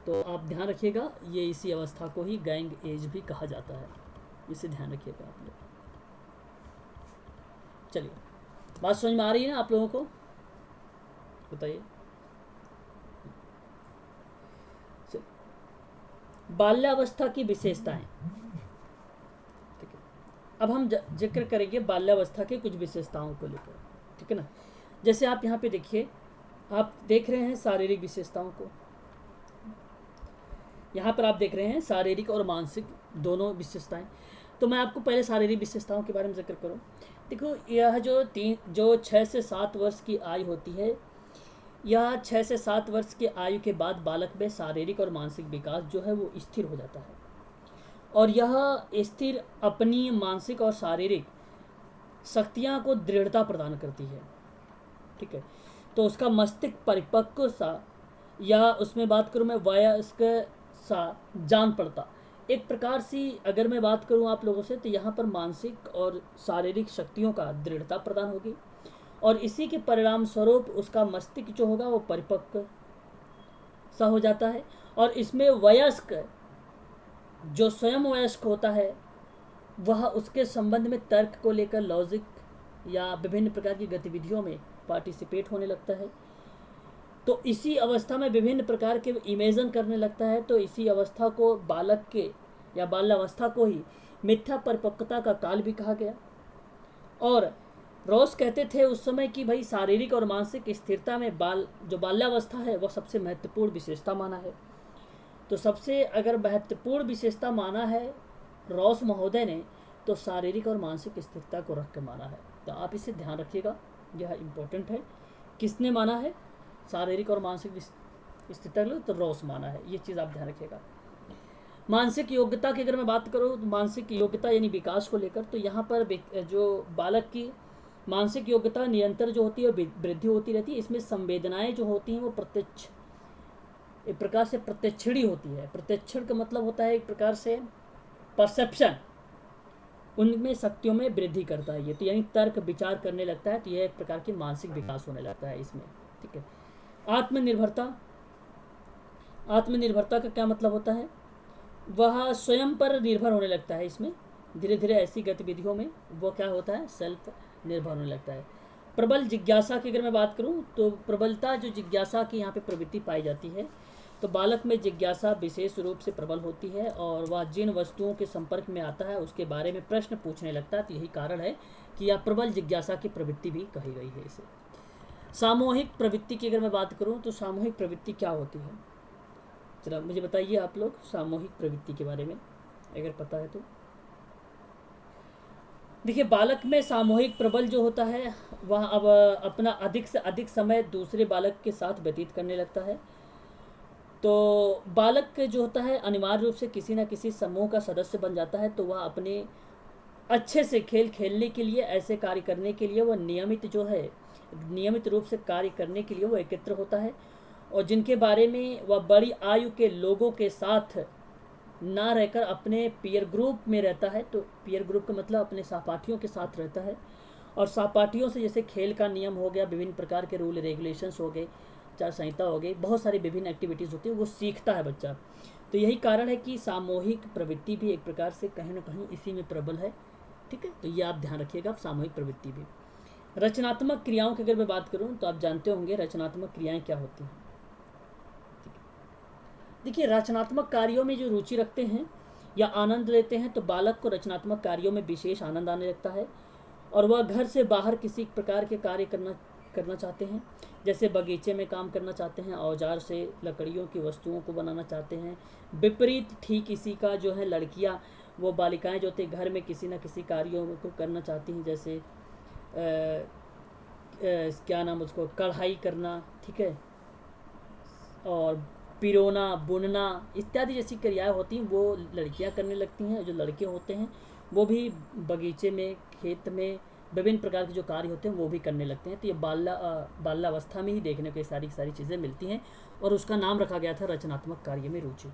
तो आप ध्यान रखिएगा, ये इसी अवस्था को ही गैंग एज भी कहा जाता है, इसे ध्यान रखिएगा आप लोग। चलिए, बात समझ में आ रही है ना आप लोगों को, बताइए। बाल्यावस्था की विशेषताएं, ठीक है, अब हम जिक्र करेंगे बाल्यावस्था के कुछ विशेषताओं को लेकर, ठीक है ना। जैसे आप यहाँ पे देखिए, आप देख रहे हैं शारीरिक विशेषताओं को, यहाँ पर आप देख रहे हैं शारीरिक और मानसिक दोनों विशेषताएं। तो मैं आपको पहले शारीरिक विशेषताओं के बारे में जिक्र करूँ। देखो, यह जो 6 से 7 वर्ष की आयु होती है, यह 6 से 7 वर्ष की आयु के बाद बालक में शारीरिक और मानसिक विकास जो है वो स्थिर हो जाता है, और यह स्थिर अपनी मानसिक और शारीरिक शक्तियाँ को दृढ़ता प्रदान करती है। ठीक है, तो उसका मस्तिष्क परिपक्व सा, या उसमें बात करूँ मैं वयस्क सा जान पड़ता, एक प्रकार से अगर मैं बात करूँ आप लोगों से, तो यहाँ पर मानसिक और शारीरिक शक्तियों का दृढ़ता प्रदान होगी, और इसी के परिणाम स्वरूप उसका मस्तिष्क जो होगा वो परिपक्व सा हो जाता है। और इसमें वयस्क, जो स्वयं वयस्क होता है, वह उसके संबंध में तर्क को लेकर लॉजिक या विभिन्न प्रकार की गतिविधियों में पार्टिसिपेट होने लगता है। तो इसी अवस्था में विभिन्न प्रकार के इमेजिन करने लगता है। तो इसी अवस्था को बालक के या बाल्यावस्था को ही मिथ्या परिपक्वता का काल भी कहा गया। और रॉस कहते थे उस समय कि भाई शारीरिक और मानसिक स्थिरता में जो बाल्यावस्था है वह सबसे महत्वपूर्ण विशेषता माना है। तो सबसे अगर महत्वपूर्ण विशेषता माना है रॉस महोदय ने, तो शारीरिक और मानसिक स्थिरता को रख के माना है। तो आप इसे ध्यान रखिएगा, यह इम्पोर्टेंट है। किसने माना है शारीरिक और मानसिक स्थिरता, तो रॉस माना है, ये चीज़ आप ध्यान रखिएगा। मानसिक योग्यता की अगर मैं बात करूँ, तो मानसिक योग्यता यानी विकास को लेकर, तो यहाँ पर जो बालक की मानसिक योग्यता निरंतर जो होती है वृद्धि होती रहती है। इसमें संवेदनाएं जो होती हैं वो प्रत्यक्ष, एक प्रकार से प्रत्यक्षिणी होती है। प्रत्यक्षण का मतलब होता है एक प्रकार से परसेप्शन, उनमें शक्तियों में वृद्धि करता है ये, तो यानी तर्क विचार करने लगता है, तो यह एक प्रकार की मानसिक विकास होने लगता है इसमें। ठीक है, आत्मनिर्भरता, आत्मनिर्भरता का क्या मतलब होता है, वह स्वयं पर निर्भर होने लगता है। इसमें धीरे धीरे ऐसी गतिविधियों में वो क्या होता है, सेल्फ निर्भर होने लगता है। प्रबल जिज्ञासा की अगर मैं बात करूं, तो प्रबलता जो जिज्ञासा की यहाँ पे प्रवृत्ति पाई जाती है, तो बालक में जिज्ञासा विशेष रूप से प्रबल होती है, और वह जिन वस्तुओं के संपर्क में आता है उसके बारे में प्रश्न पूछने लगता है। तो यही कारण है कि यह प्रबल जिज्ञासा की प्रवृत्ति भी कही गई है इसे। सामूहिक प्रवृत्ति की अगर मैं बात करूँ, तो सामूहिक प्रवृत्ति क्या होती है, जरा मुझे बताइए आप लोग सामूहिक प्रवृत्ति के बारे में अगर पता है तो। देखिए, बालक में सामूहिक प्रबल जो होता है वह अब अपना अधिक से अधिक समय दूसरे बालक के साथ व्यतीत करने लगता है। तो बालक जो होता है अनिवार्य रूप से किसी न किसी समूह का सदस्य बन जाता है। तो वह अपने अच्छे से खेल खेलने के लिए, ऐसे कार्य करने के लिए वह नियमित रूप से कार्य करने के लिए वो एकत्र होता है, और जिनके बारे में वह बड़ी आयु के लोगों के साथ ना रहकर अपने पीयर ग्रुप में रहता है। तो पीयर ग्रुप का मतलब अपने सहपाठियों के साथ रहता है, और सहपाठियों से जैसे खेल का नियम हो गया, विभिन्न प्रकार के रूल रेगुलेशंस हो गए, आचार संहिता हो गई, बहुत सारी विभिन्न एक्टिविटीज़ होती है, वो सीखता है बच्चा। तो यही कारण है कि सामूहिक प्रवृत्ति भी एक प्रकार से कहीं ना कहीं इसी में प्रबल है। ठीक है, तो ये आप ध्यान रखिएगा, सामूहिक प्रवृत्ति भी। रचनात्मक क्रियाओं की अगर मैं बात करूँ, तो आप जानते होंगे रचनात्मक क्रियाएँ क्या होती हैं। देखिए, रचनात्मक कार्यों में जो रुचि रखते हैं या आनंद लेते हैं तो बालक को रचनात्मक कार्यों में विशेष आनंद आने लगता है और वह घर से बाहर किसी प्रकार के कार्य करना चाहते हैं, जैसे बगीचे में काम करना चाहते हैं, औजार से लकड़ियों की वस्तुओं को बनाना चाहते हैं। विपरीत ठीक इसी का जो है लड़कियां, वो बालिकाएं जो होती हैं घर में किसी न किसी कार्यों को करना चाहती हैं, जैसे क्या नाम उसको, कढ़ाई करना, ठीक है, और पिरोना, बुनना इत्यादि जैसी क्रियाएं होती हैं वो लड़कियां करने लगती हैं। जो लड़के होते हैं वो भी बगीचे में, खेत में विभिन्न प्रकार के जो कार्य होते हैं वो भी करने लगते हैं। तो ये बाल्यावस्था में ही देखने को ये सारी चीज़ें मिलती हैं और उसका नाम रखा गया था रचनात्मक कार्य में रुचि।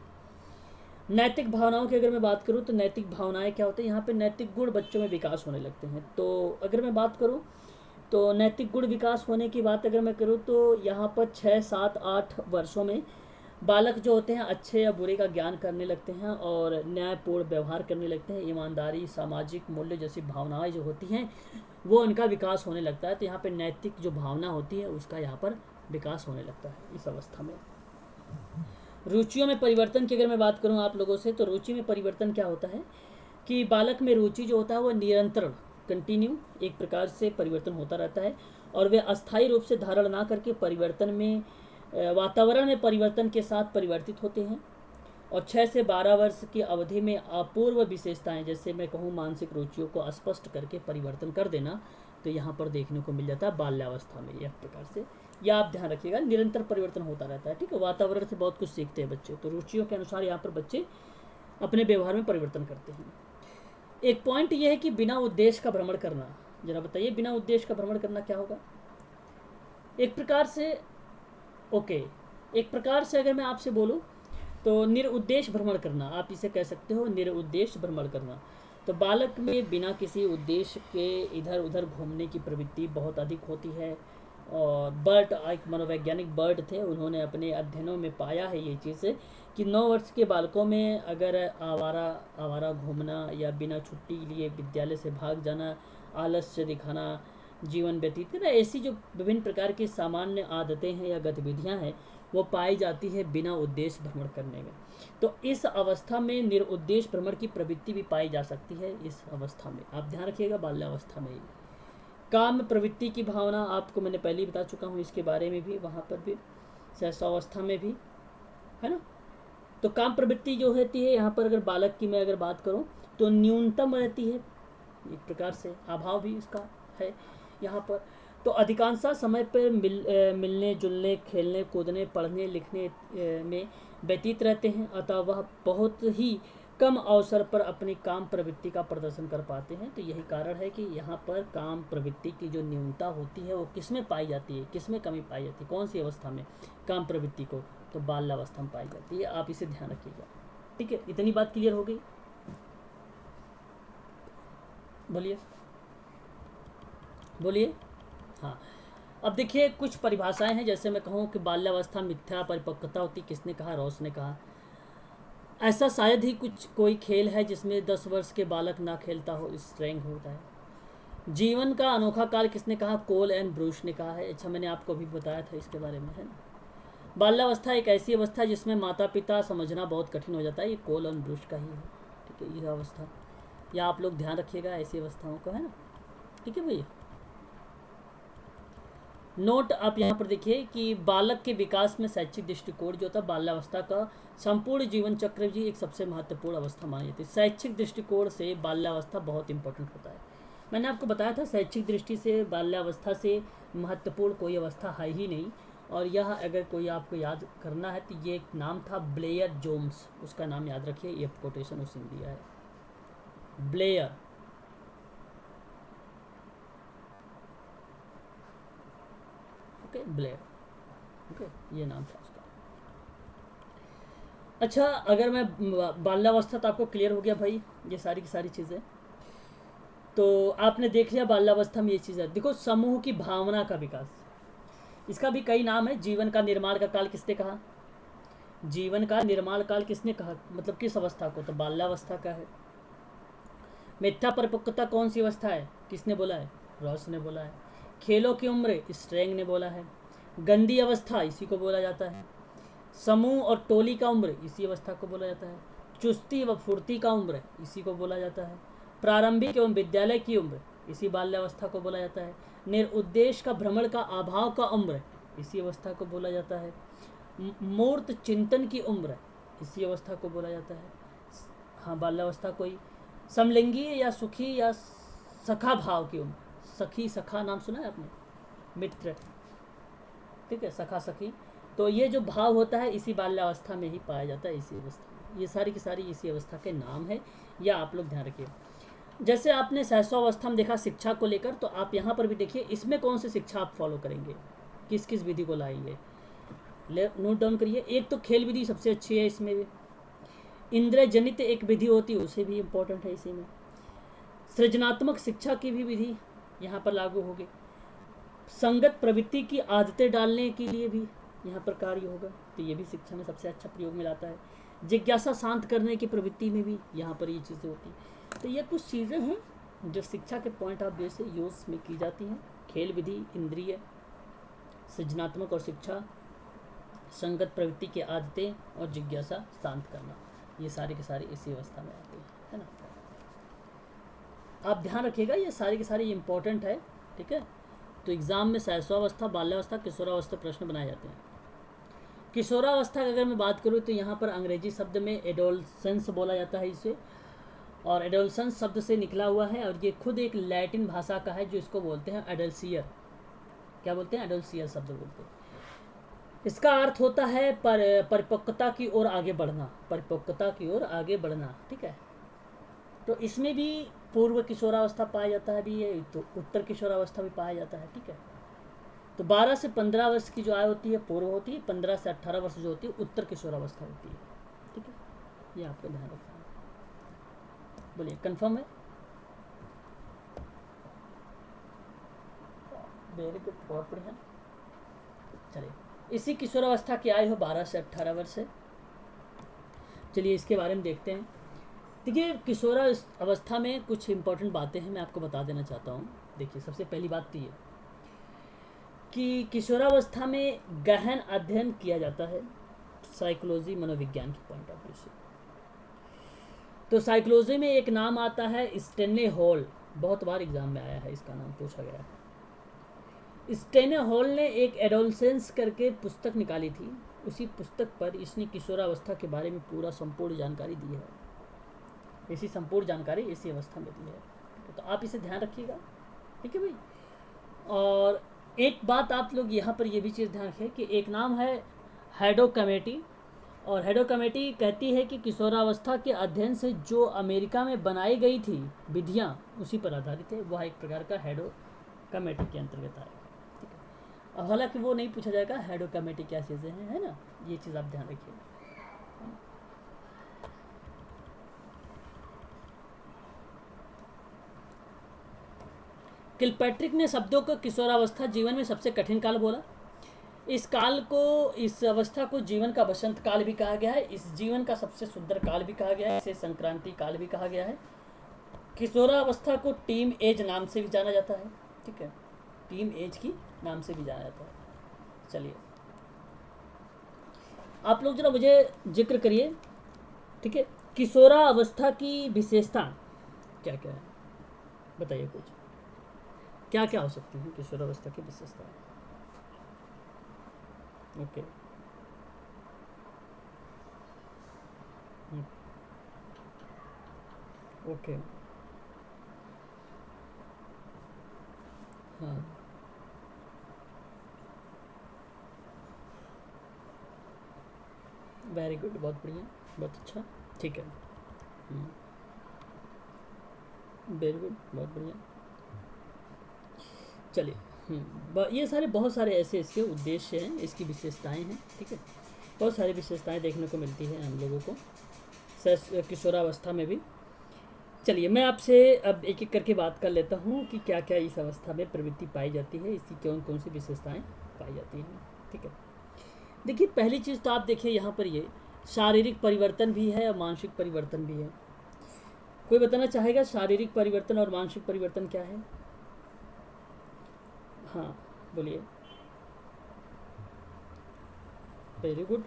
नैतिक भावनाओं की अगर मैं बात करूँ तो नैतिक भावनाएं क्या होते हैं, यहाँ पे नैतिक गुण बच्चों में विकास होने लगते हैं। तो अगर मैं बात करूँ तो नैतिक गुण विकास होने की बात अगर मैं करूँ तो यहाँ पर 6, 7, 8 वर्षों में बालक जो होते हैं अच्छे या बुरे का ज्ञान करने लगते हैं और न्यायपूर्ण व्यवहार करने लगते हैं। ईमानदारी, सामाजिक मूल्य जैसी भावनाएं जो होती हैं वो उनका विकास होने लगता है। तो यहाँ पे नैतिक जो भावना होती है उसका यहाँ पर विकास होने लगता है इस अवस्था में। रुचियों में परिवर्तन की अगर मैं बात करूँ आप लोगों से, तो रुचि में परिवर्तन क्या होता है कि बालक में रुचि जो होता है वो निरंतर, कंटिन्यू एक प्रकार से परिवर्तन होता रहता है और वे अस्थायी रूप से धारण ना करके परिवर्तन में, वातावरण में परिवर्तन के साथ परिवर्तित होते हैं। और 6 से 12 वर्ष की अवधि में अपूर्व विशेषताएं, जैसे मैं कहूँ मानसिक रुचियों को स्पष्ट करके परिवर्तन कर देना, तो यहाँ पर देखने को मिल जाता है बाल्यावस्था में। यह प्रकार से, या आप ध्यान रखिएगा, निरंतर परिवर्तन होता रहता है, ठीक है। वातावरण से बहुत कुछ सीखते हैं बच्चे, तो रुचियों के अनुसार यहाँ पर बच्चे अपने व्यवहार में परिवर्तन करते हैं। एक पॉइंट ये है कि बिना उद्देश्य का भ्रमण करना, जरा बताइए बिना उद्देश्य का भ्रमण करना क्या होगा। एक प्रकार से एक प्रकार से अगर मैं आपसे बोलूं तो निरुद्देश्य भ्रमण करना, आप इसे कह सकते हो निरुद्देश्य भ्रमण करना। तो बालक में बिना किसी उद्देश्य के इधर उधर घूमने की प्रवृत्ति बहुत अधिक होती है। और बर्ट, एक मनोवैज्ञानिक बर्ट थे, उन्होंने अपने अध्ययनों में पाया है ये चीज़ कि 9 वर्ष के बालकों में अगर आवारा घूमना या बिना छुट्टी लिए विद्यालय से भाग जाना, आलस्य दिखाना, जीवन व्यतीत करना, ऐसी जो विभिन्न प्रकार की सामान्य आदतें हैं या गतिविधियां हैं वो पाई जाती है बिना उद्देश्य भ्रमण करने में। तो इस अवस्था में निरुद्देश्य भ्रमण की प्रवृत्ति भी पाई जा सकती है इस अवस्था में, आप ध्यान रखिएगा बाल्यावस्था में ही। काम प्रवृत्ति की भावना आपको मैंने पहले ही बता चुका हूँ इसके बारे में भी, वहाँ पर भी शैशवावस्था में भी, है ना। तो काम प्रवृत्ति जो रहती है यहाँ पर अगर बालक की मैं अगर बात करूँ तो न्यूनतम रहती है, एक प्रकार से अभाव भी इसका है यहाँ पर। तो अधिकांश समय पर मिलने जुलने, खेलने कूदने, पढ़ने लिखने में व्यतीत रहते हैं, अतः वह बहुत ही कम अवसर पर अपनी काम प्रवृत्ति का प्रदर्शन कर पाते हैं। तो यही कारण है कि यहाँ पर काम प्रवृत्ति की जो न्यूनता होती है वो किस में पाई जाती है, किस में कमी पाई जाती है, कौन सी अवस्था में काम प्रवृत्ति को, तो बाल्यावस्था में पाई जाती है। आप इसे ध्यान रखिएगा, ठीक है। इतनी बात क्लियर हो गई, बोलिए। हाँ, अब देखिए कुछ परिभाषाएं हैं, जैसे मैं कहूँ कि बाल्यावस्था मिथ्या परिपक्वता होती, किसने कहा, रॉस ने कहा। ऐसा शायद ही कोई खेल है जिसमें 10 वर्ष के बालक ना खेलता हो, स्ट्रेंग होता है। जीवन का अनोखा काल किसने कहा, कोल एंड ब्रूश ने कहा है। अच्छा, मैंने आपको अभी बताया था इसके बारे में, है ना। बाल्यावस्था एक ऐसी अवस्था है जिसमें माता पिता समझना बहुत कठिन हो जाता है, ये कोल एंड ब्रूश का ही है, ठीक है, यह अवस्था। या आप लोग ध्यान रखिएगा ऐसी अवस्थाओं को, है ना, ठीक है भैया। नोट आप यहाँ पर देखिए कि बालक के विकास में शैक्षिक दृष्टिकोण जो होता है, बाल्यावस्था का संपूर्ण जीवन चक्र जी एक सबसे महत्वपूर्ण अवस्था मानी जाती है। शैक्षिक दृष्टिकोण से बाल्यावस्था बहुत इंपॉर्टेंट होता है। मैंने आपको बताया था शैक्षिक दृष्टि से बाल्यावस्था से महत्वपूर्ण कोई अवस्था है ही नहीं। और यह अगर कोई आपको याद करना है तो ये एक नाम था ब्लेयर जोन्स, उसका नाम याद रखिए, ये कोटेशन उसने दिया है, ब्लेयर। ब्लेयर, ओके, ये नाम था उसका। अच्छा, अगर मैं बाल्यावस्था, तो आपको क्लियर हो गया भाई ये सारी की सारी चीज़ें, तो आपने देख लिया बाल्यावस्था में ये चीज़ें। देखो, समूह की भावना का विकास, इसका भी कई नाम है। जीवन का निर्माण का काल किसने कहा, जीवन का निर्माण काल किसने कहा, मतलब किस अवस्था को, तो बाल्यावस्था का है। मिथ्या परिपक्वता कौन सी अवस्था है, किसने बोला है, रॉस ने बोला है। खेलों की उम्र, स्ट्रेंग ने बोला है। गंदी अवस्था, इसी को बोला जाता है। समूह और टोली का उम्र, इसी अवस्था को बोला जाता है। चुस्ती व फुर्ती का उम्र, इसी को बोला जाता है। प्रारंभिक एवं विद्यालय की उम्र, इसी बाल्यावस्था को बोला जाता है। निरुद्देश का भ्रमण का अभाव का उम्र, इसी अवस्था को बोला जाता है। मूर्त चिंतन की उम्र, इसी अवस्था को बोला जाता है। हाँ, बाल्यावस्था कोई समलिंगी या सुखी या सखा भाव की उम्र, सखी सखा नाम सुना है आपने, मित्र, ठीक है, सखा सखी, तो ये जो भाव होता है इसी बाल्यावस्था में ही पाया जाता है, इसी अवस्था में। ये सारी की सारी इसी अवस्था के नाम है, या आप लोग ध्यान रखिए। जैसे आपने सहस्वावस्था में देखा शिक्षा को लेकर, तो आप यहाँ पर भी देखिए इसमें कौन सी शिक्षा आप फॉलो करेंगे, किस किस विधि को लाएंगे, नोट डाउन करिए। एक तो खेल विधि सबसे अच्छी है, इसमें भी इंद्रिय जनित एक विधि होती है, उसे भी इम्पोर्टेंट है इसी में। सृजनात्मक शिक्षा की भी विधि यहाँ पर लागू होगी। संगत प्रवृत्ति की आदतें डालने के लिए भी यहाँ पर कार्य होगा, तो ये भी शिक्षा में सबसे अच्छा प्रयोग में लाता है। जिज्ञासा शांत करने की प्रवृत्ति में भी यहाँ पर ये चीज़ें होती हैं। तो ये कुछ चीज़ें हैं जो शिक्षा के पॉइंट ऑफ व्यू से यूज में की जाती हैं। खेल विधि, इंद्रिय, सृजनात्मक और शिक्षा, संगत प्रवृत्ति की आदतें और जिज्ञासा शांत करना, ये सारे के सारे इसी अवस्था में आते हैं, है ना। आप ध्यान रखिएगा, ये सारी के सारे इंपॉर्टेंट है, ठीक है। तो एग्ज़ाम में सहस्वावस्था, बाल्यावस्था, किशोरावस्था प्रश्न बनाए जाते हैं। किशोरावस्था की अगर मैं बात करूँ तो यहाँ पर अंग्रेजी शब्द में एडोलसेंस बोला जाता है इसे, और एडोलसेंस शब्द से निकला हुआ है, और ये खुद एक लैटिन भाषा का है जो इसको बोलते हैं एडल्सियर। क्या बोलते हैं? एडल्सियर शब्द बोलते हैं। इसका अर्थ होता है परिपक्वता की ओर आगे बढ़ना, परिपक्वता की ओर आगे बढ़ना, ठीक है। तो इसमें भी पूर्व किशोरावस्था पाया जाता है भी, ये तो उत्तर किशोरावस्था भी पाया जाता है, ठीक है। तो 12 से 15 वर्ष की जो आयु होती है पूर्व होती है, 15 से 18 वर्ष जो होती है उत्तर किशोरावस्था होती है, ठीक है। ये आपका ध्यान रखना है। बोलिए, कंफर्म है? वेरी गुड, बहुत बढ़िया। चलिए, इसी किशोरावस्था की आयु हो 12 से 18 वर्ष है। चलिए इसके बारे में देखते हैं। देखिए, किशोरावस्था में कुछ इंपॉर्टेंट बातें हैं, मैं आपको बता देना चाहता हूँ। देखिए, सबसे पहली बात तो ये कि किशोरावस्था में गहन अध्ययन किया जाता है साइकोलॉजी, मनोविज्ञान के पॉइंट ऑफ व्यू से। तो साइकोलॉजी में एक नाम आता है स्टेने हॉल, बहुत बार एग्जाम में आया है, इसका नाम पूछा गया है। स्टेने हॉल ने एक एडोलसेंस करके पुस्तक निकाली थी, उसी पुस्तक पर इसने किशोरावस्था के बारे में पूरा संपूर्ण जानकारी दी है। इसी संपूर्ण जानकारी इसी अवस्था में दी है, तो आप इसे ध्यान रखिएगा, ठीक है भाई। और एक बात आप लोग यहाँ पर ये भी चीज़ ध्यान रखें कि एक नाम है हैडो कमेटी, और हैडो कमेटी कहती है कि किशोरावस्था के अध्ययन से जो अमेरिका में बनाई गई थी विधियाँ उसी पर आधारित है, वह एक प्रकार का हैडो कमेटी के अंतर्गत आएगा, ठीक है। अब हालांकि वो नहीं पूछा जाएगा हैडो कमेटी क्या चीज़ें हैं, है ना, ये चीज़ आप ध्यान रखिए। किलपैट्रिक ने शब्दों को किशोरावस्था जीवन में सबसे कठिन काल बोला। इस काल को, इस अवस्था को जीवन का बसंत काल भी कहा गया है, इस जीवन का सबसे सुंदर काल भी कहा गया है, इसे संक्रांति काल भी कहा गया है। किशोरावस्था को टीम एज नाम से भी जाना जाता है, ठीक है, टीम एज की नाम से भी जाना जाता है। चलिए आप लोग जरा मुझे जिक्र करिए, ठीक है, किशोरावस्था की विशेषता क्या क्या है, बताइए कुछ, क्या क्या हो सकती है किशोरावस्था की विशेषता? ओके, ओके, हाँ, वेरी गुड, बहुत बढ़िया, बहुत अच्छा, ठीक है, वेरी गुड, बहुत बढ़िया। चलिए, ये सारे बहुत सारे ऐसे इसके उद्देश्य हैं, इसकी विशेषताएं हैं, ठीक है, बहुत सारी विशेषताएं देखने को मिलती हैं हम लोगों को किशोरावस्था में भी। चलिए मैं आपसे अब एक एक करके बात कर लेता हूँ कि क्या क्या इस अवस्था में प्रवृत्ति पाई जाती है, इसकी कौन कौन सी विशेषताएं पाई जाती हैं, ठीक है। देखिए, पहली चीज़ तो आप देखिए यहाँ पर ये शारीरिक परिवर्तन भी है और मानसिक परिवर्तन भी है। कोई बताना चाहेगा शारीरिक परिवर्तन और मानसिक परिवर्तन क्या है? हाँ बोलिए, वेरी गुड,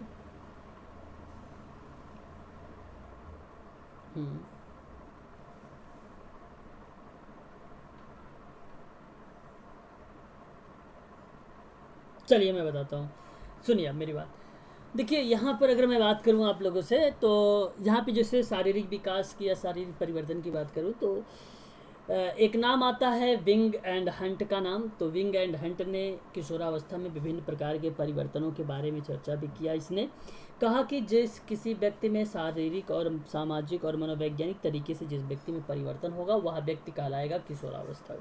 हम्म। चलिए मैं बताता हूँ, सुनिए आप मेरी बात। देखिए यहाँ पर अगर मैं बात करूँ आप लोगों से, तो यहाँ पे जैसे शारीरिक विकास की या शारीरिक परिवर्तन की बात करूँ तो एक नाम आता है विंग एंड हंट का नाम। तो विंग एंड हंट ने किशोरावस्था में विभिन्न प्रकार के परिवर्तनों के बारे में चर्चा भी किया। इसने कहा कि जिस किसी व्यक्ति में शारीरिक और सामाजिक और मनोवैज्ञानिक तरीके से जिस व्यक्ति में परिवर्तन होगा वह व्यक्ति कहलाएगा किशोरावस्था।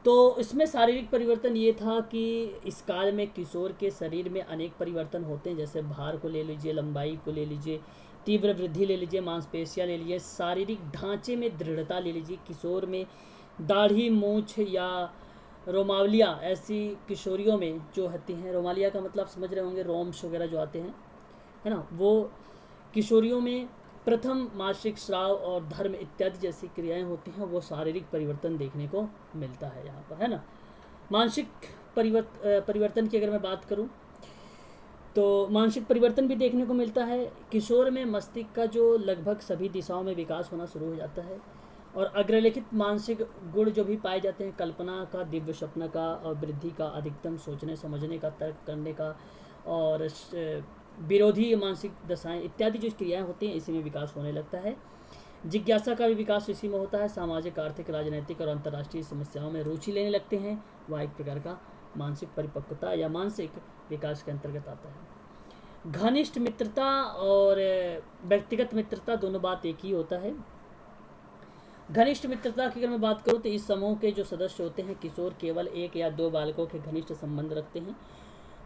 तो इसमें शारीरिक परिवर्तन ये था कि इस काल में किशोर के शरीर में अनेक परिवर्तन होते हैं, जैसे भार को ले लीजिए, लंबाई को ले लीजिए, तीव्र वृद्धि ले लीजिए, मांसपेशियां ले लीजिए, शारीरिक ढांचे में दृढ़ता ले लीजिए। किशोर में दाढ़ी, मूछ या रोमावलिया ऐसी किशोरियों में जो होती हैं, रोमालिया का मतलब समझ रहे होंगे, रोम्स वगैरह जो आते हैं, है ना, वो किशोरियों में प्रथम मासिक स्राव और धर्म इत्यादि जैसी क्रियाएं होती हैं, वो शारीरिक परिवर्तन देखने को मिलता है यहाँ पर, है ना। मानसिक परिवर्तन की अगर मैं बात करूँ तो मानसिक परिवर्तन भी देखने को मिलता है। किशोर में मस्तिष्क का जो लगभग सभी दिशाओं में विकास होना शुरू हो जाता है और अग्रलिखित मानसिक गुण जो भी पाए जाते हैं, कल्पना का, दिव्य स्वप्न का और वृद्धि का, अधिकतम सोचने समझने का, तर्क करने का और विरोधी मानसिक दशाएं इत्यादि जो क्रियाएं होती हैं, इसी में विकास होने लगता है। जिज्ञासा का भी विकास इसी में होता है। सामाजिक, आर्थिक, राजनीतिक और अंतर्राष्ट्रीय समस्याओं में रुचि लेने लगते हैं। वह एक प्रकार का मानसिक परिपक्वता या मानसिक विकास के अंतर्गत आता है। घनिष्ठ मित्रता और व्यक्तिगत मित्रता दोनों बात एक ही होता है। घनिष्ठ मित्रता की अगर मैं बात करूँ तो इस समूह के जो सदस्य होते हैं, किशोर केवल एक या दो बालकों के घनिष्ठ संबंध रखते हैं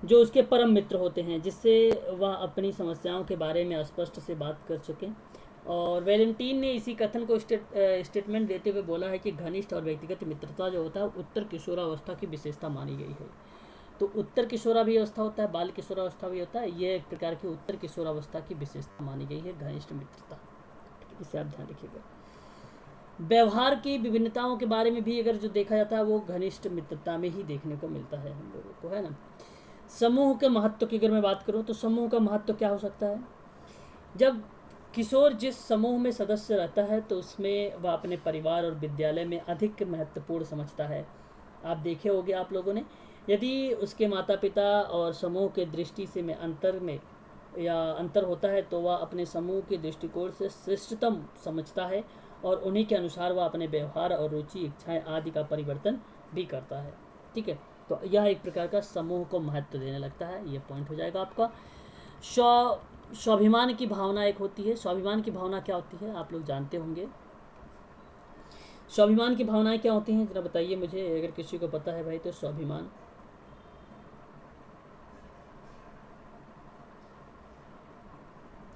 जो उसके परम मित्र होते हैं, जिससे वह अपनी समस्याओं के बारे में स्पष्ट से बात कर सकें। और वैलेंटीन ने इसी कथन को स्टेटमेंट देते हुए बोला है कि घनिष्ठ और व्यक्तिगत मित्रता जो होता है उत्तर किशोरावस्था की विशेषता मानी गई है। तो उत्तर किशोरावी अवस्था होता है, बाल किशोरावस्था भी होता है, ये एक प्रकार की उत्तर किशोरावस्था की विशेषता मानी गई है घनिष्ठ मित्रता। इसे आप ध्यान रखिएगा। व्यवहार की विभिन्नताओं के बारे में भी अगर जो देखा जाता है वो घनिष्ठ मित्रता में ही देखने को मिलता है हम लोगों को, है ना। समूह के महत्व की अगर मैं बात करूं तो समूह का महत्व क्या हो सकता है। जब किशोर जिस समूह में सदस्य रहता है तो उसमें वह अपने परिवार और विद्यालय में अधिक महत्वपूर्ण समझता है। आप देखे होंगे आप लोगों ने, यदि उसके माता पिता और समूह के दृष्टि से में या अंतर होता है तो वह अपने समूह के दृष्टिकोण से श्रेष्ठतम समझता है और उन्हीं के अनुसार वह अपने व्यवहार और रुचि, इच्छाएं आदि का परिवर्तन भी करता है। ठीक है, तो यह एक प्रकार का समूह को महत्व देने लगता है। ये पॉइंट हो जाएगा आपका। स्वाभिमान की भावना एक होती है। स्वाभिमान की भावना क्या होती है आप लोग जानते होंगे। स्वाभिमान की भावनाएं क्या होती हैं जरा बताइए मुझे, अगर किसी को पता है भाई तो। स्वाभिमान,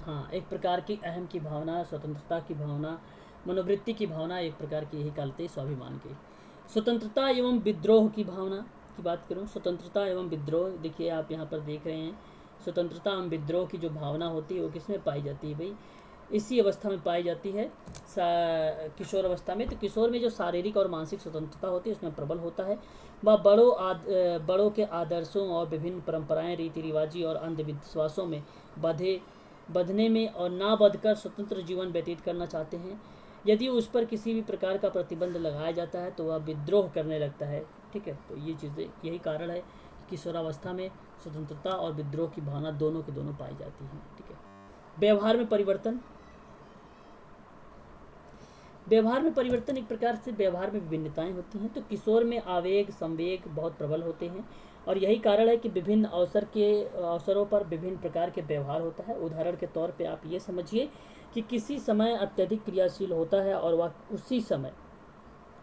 हाँ, एक प्रकार की अहम की भावना, स्वतंत्रता की भावना, मनोवृत्ति की भावना, एक प्रकार की यही कहते हैं स्वाभिमान की। स्वतंत्रता एवं विद्रोह की भावना की बात करूं, स्वतंत्रता एवं विद्रोह, देखिए आप यहाँ पर देख रहे हैं, स्वतंत्रता एवं विद्रोह की जो भावना होती है वो किसमें पाई जाती है भाई, इसी अवस्था में पाई जाती है किशोर अवस्था में। तो किशोर में जो शारीरिक और मानसिक स्वतंत्रता होती है उसमें प्रबल होता है। वह बड़ों के आदर्शों और विभिन्न परंपराएं, रीति रिवाजी और अंधविश्वासों में बंधने में और ना बंधकर स्वतंत्र जीवन व्यतीत करना चाहते हैं। यदि उस पर किसी भी प्रकार का प्रतिबंध लगाया जाता है तो वह विद्रोह करने लगता है। ठीक है, तो ये चीज़ें, यही कारण है कि किशोरावस्था में स्वतंत्रता और विद्रोह की भावना दोनों के दोनों पाई जाती हैं। ठीक है। व्यवहार में परिवर्तन, व्यवहार में परिवर्तन एक प्रकार से व्यवहार में विभिन्नताएं होती हैं। तो किशोर में आवेग, संवेग बहुत प्रबल होते हैं और यही कारण है कि विभिन्न अवसरों पर विभिन्न प्रकार के व्यवहार होता है। उदाहरण के तौर पे आप ये समझिए कि किसी समय अत्यधिक क्रियाशील होता है और वह उसी समय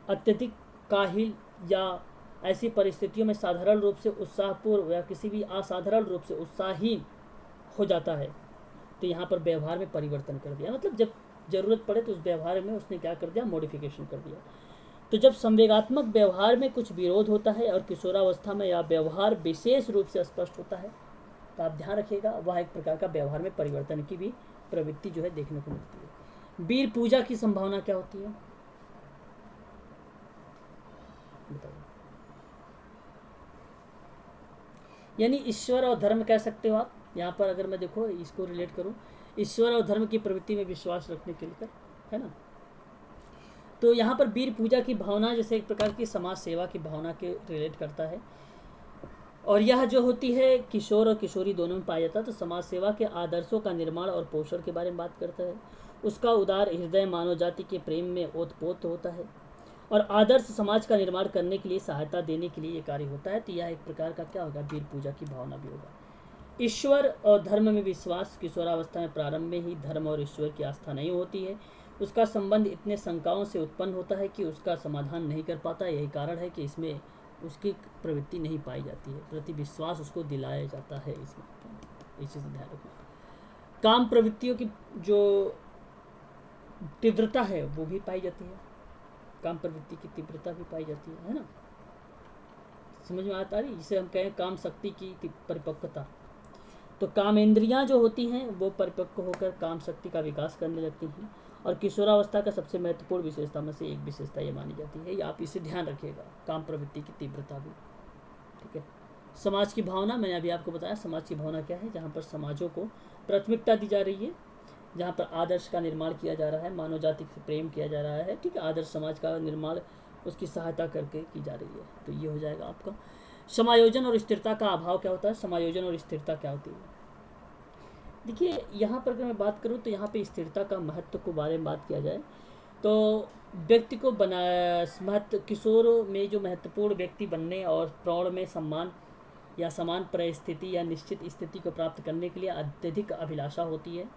अत्यधिक काहिल या ऐसी परिस्थितियों में साधारण रूप से उत्साहपूर्व या किसी भी असाधारण रूप से उत्साहीन हो जाता है। तो यहाँ पर व्यवहार में परिवर्तन कर दिया, मतलब जब जरूरत पड़े तो उस व्यवहार में उसने क्या कर दिया, मॉडिफिकेशन कर दिया। तो जब संवेगात्मक व्यवहार में कुछ विरोध होता है और किशोरावस्था में यह व्यवहार विशेष रूप से स्पष्ट होता है, तो आप ध्यान रखिएगा, वह एक प्रकार का व्यवहार में परिवर्तन की भी प्रवृत्ति जो है देखने को मिलती है। वीर पूजा की संभावना क्या होती है बताइए। यानी ईश्वर और धर्म कह सकते हो आप, यहाँ पर अगर मैं देखो इसको रिलेट करूँ ईश्वर और धर्म की प्रवृत्ति में विश्वास रखने के लिए, है ना। तो यहाँ पर वीर पूजा की भावना जैसे एक प्रकार की समाज सेवा की भावना के रिलेट करता है, और यह जो होती है किशोर और किशोरी दोनों में पाया जाता है। तो समाज सेवा के आदर्शों का निर्माण और पोषण के बारे में बात करता है। उसका उदार हृदय मानव जाति के प्रेम में ओतप्रोत होता है और आदर्श समाज का निर्माण करने के लिए सहायता देने के लिए ये कार्य होता है। तो यह एक प्रकार का क्या होगा, वीर पूजा की भावना भी होगा। ईश्वर और धर्म में विश्वास किशोरावस्था में प्रारंभ में ही धर्म और ईश्वर की आस्था नहीं होती है। उसका संबंध इतने शंकाओं से उत्पन्न होता है कि उसका समाधान नहीं कर पाता। यही कारण है कि इसमें उसकी प्रवृत्ति नहीं पाई जाती है, प्रति विश्वास उसको दिलाया जाता है। इसमें इस चीज़ ध्यान रखना। काम प्रवृत्तियों की जो तीव्रता है वो भी पाई जाती है, काम प्रवृत्ति की तीव्रता भी पाई जाती है ना। समझ में आता रही, जिसे हम कहें काम शक्ति की परिपक्वता। तो काम इंद्रियां जो होती हैं वो परिपक्व होकर काम शक्ति का विकास करने लगती हैं, और किशोरावस्था का सबसे महत्वपूर्ण विशेषता में से एक विशेषता ये मानी जाती है। आप इसे ध्यान रखिएगा, काम प्रवृत्ति की तीव्रता भी, ठीक है। समाज की भावना, मैंने अभी आपको बताया समाज की भावना क्या है, जहाँ पर समाजों को प्राथमिकता दी जा रही है, जहाँ पर आदर्श का निर्माण किया जा रहा है, मानव जाति से प्रेम किया जा रहा है, ठीक है। आदर्श समाज का निर्माण उसकी सहायता करके की जा रही है। तो ये हो जाएगा आपका। समायोजन और स्थिरता का अभाव क्या होता है, समायोजन और स्थिरता क्या होती है। देखिए यहाँ पर अगर मैं बात करूँ तो यहाँ पे स्थिरता का महत्व को बारे में बात किया जाए तो व्यक्ति को किशोरों में जो महत्वपूर्ण व्यक्ति बनने और प्रौढ़ में सम्मान या समान परिस्थिति या निश्चित स्थिति को प्राप्त करने के लिए अत्यधिक अभिलाषा होती है।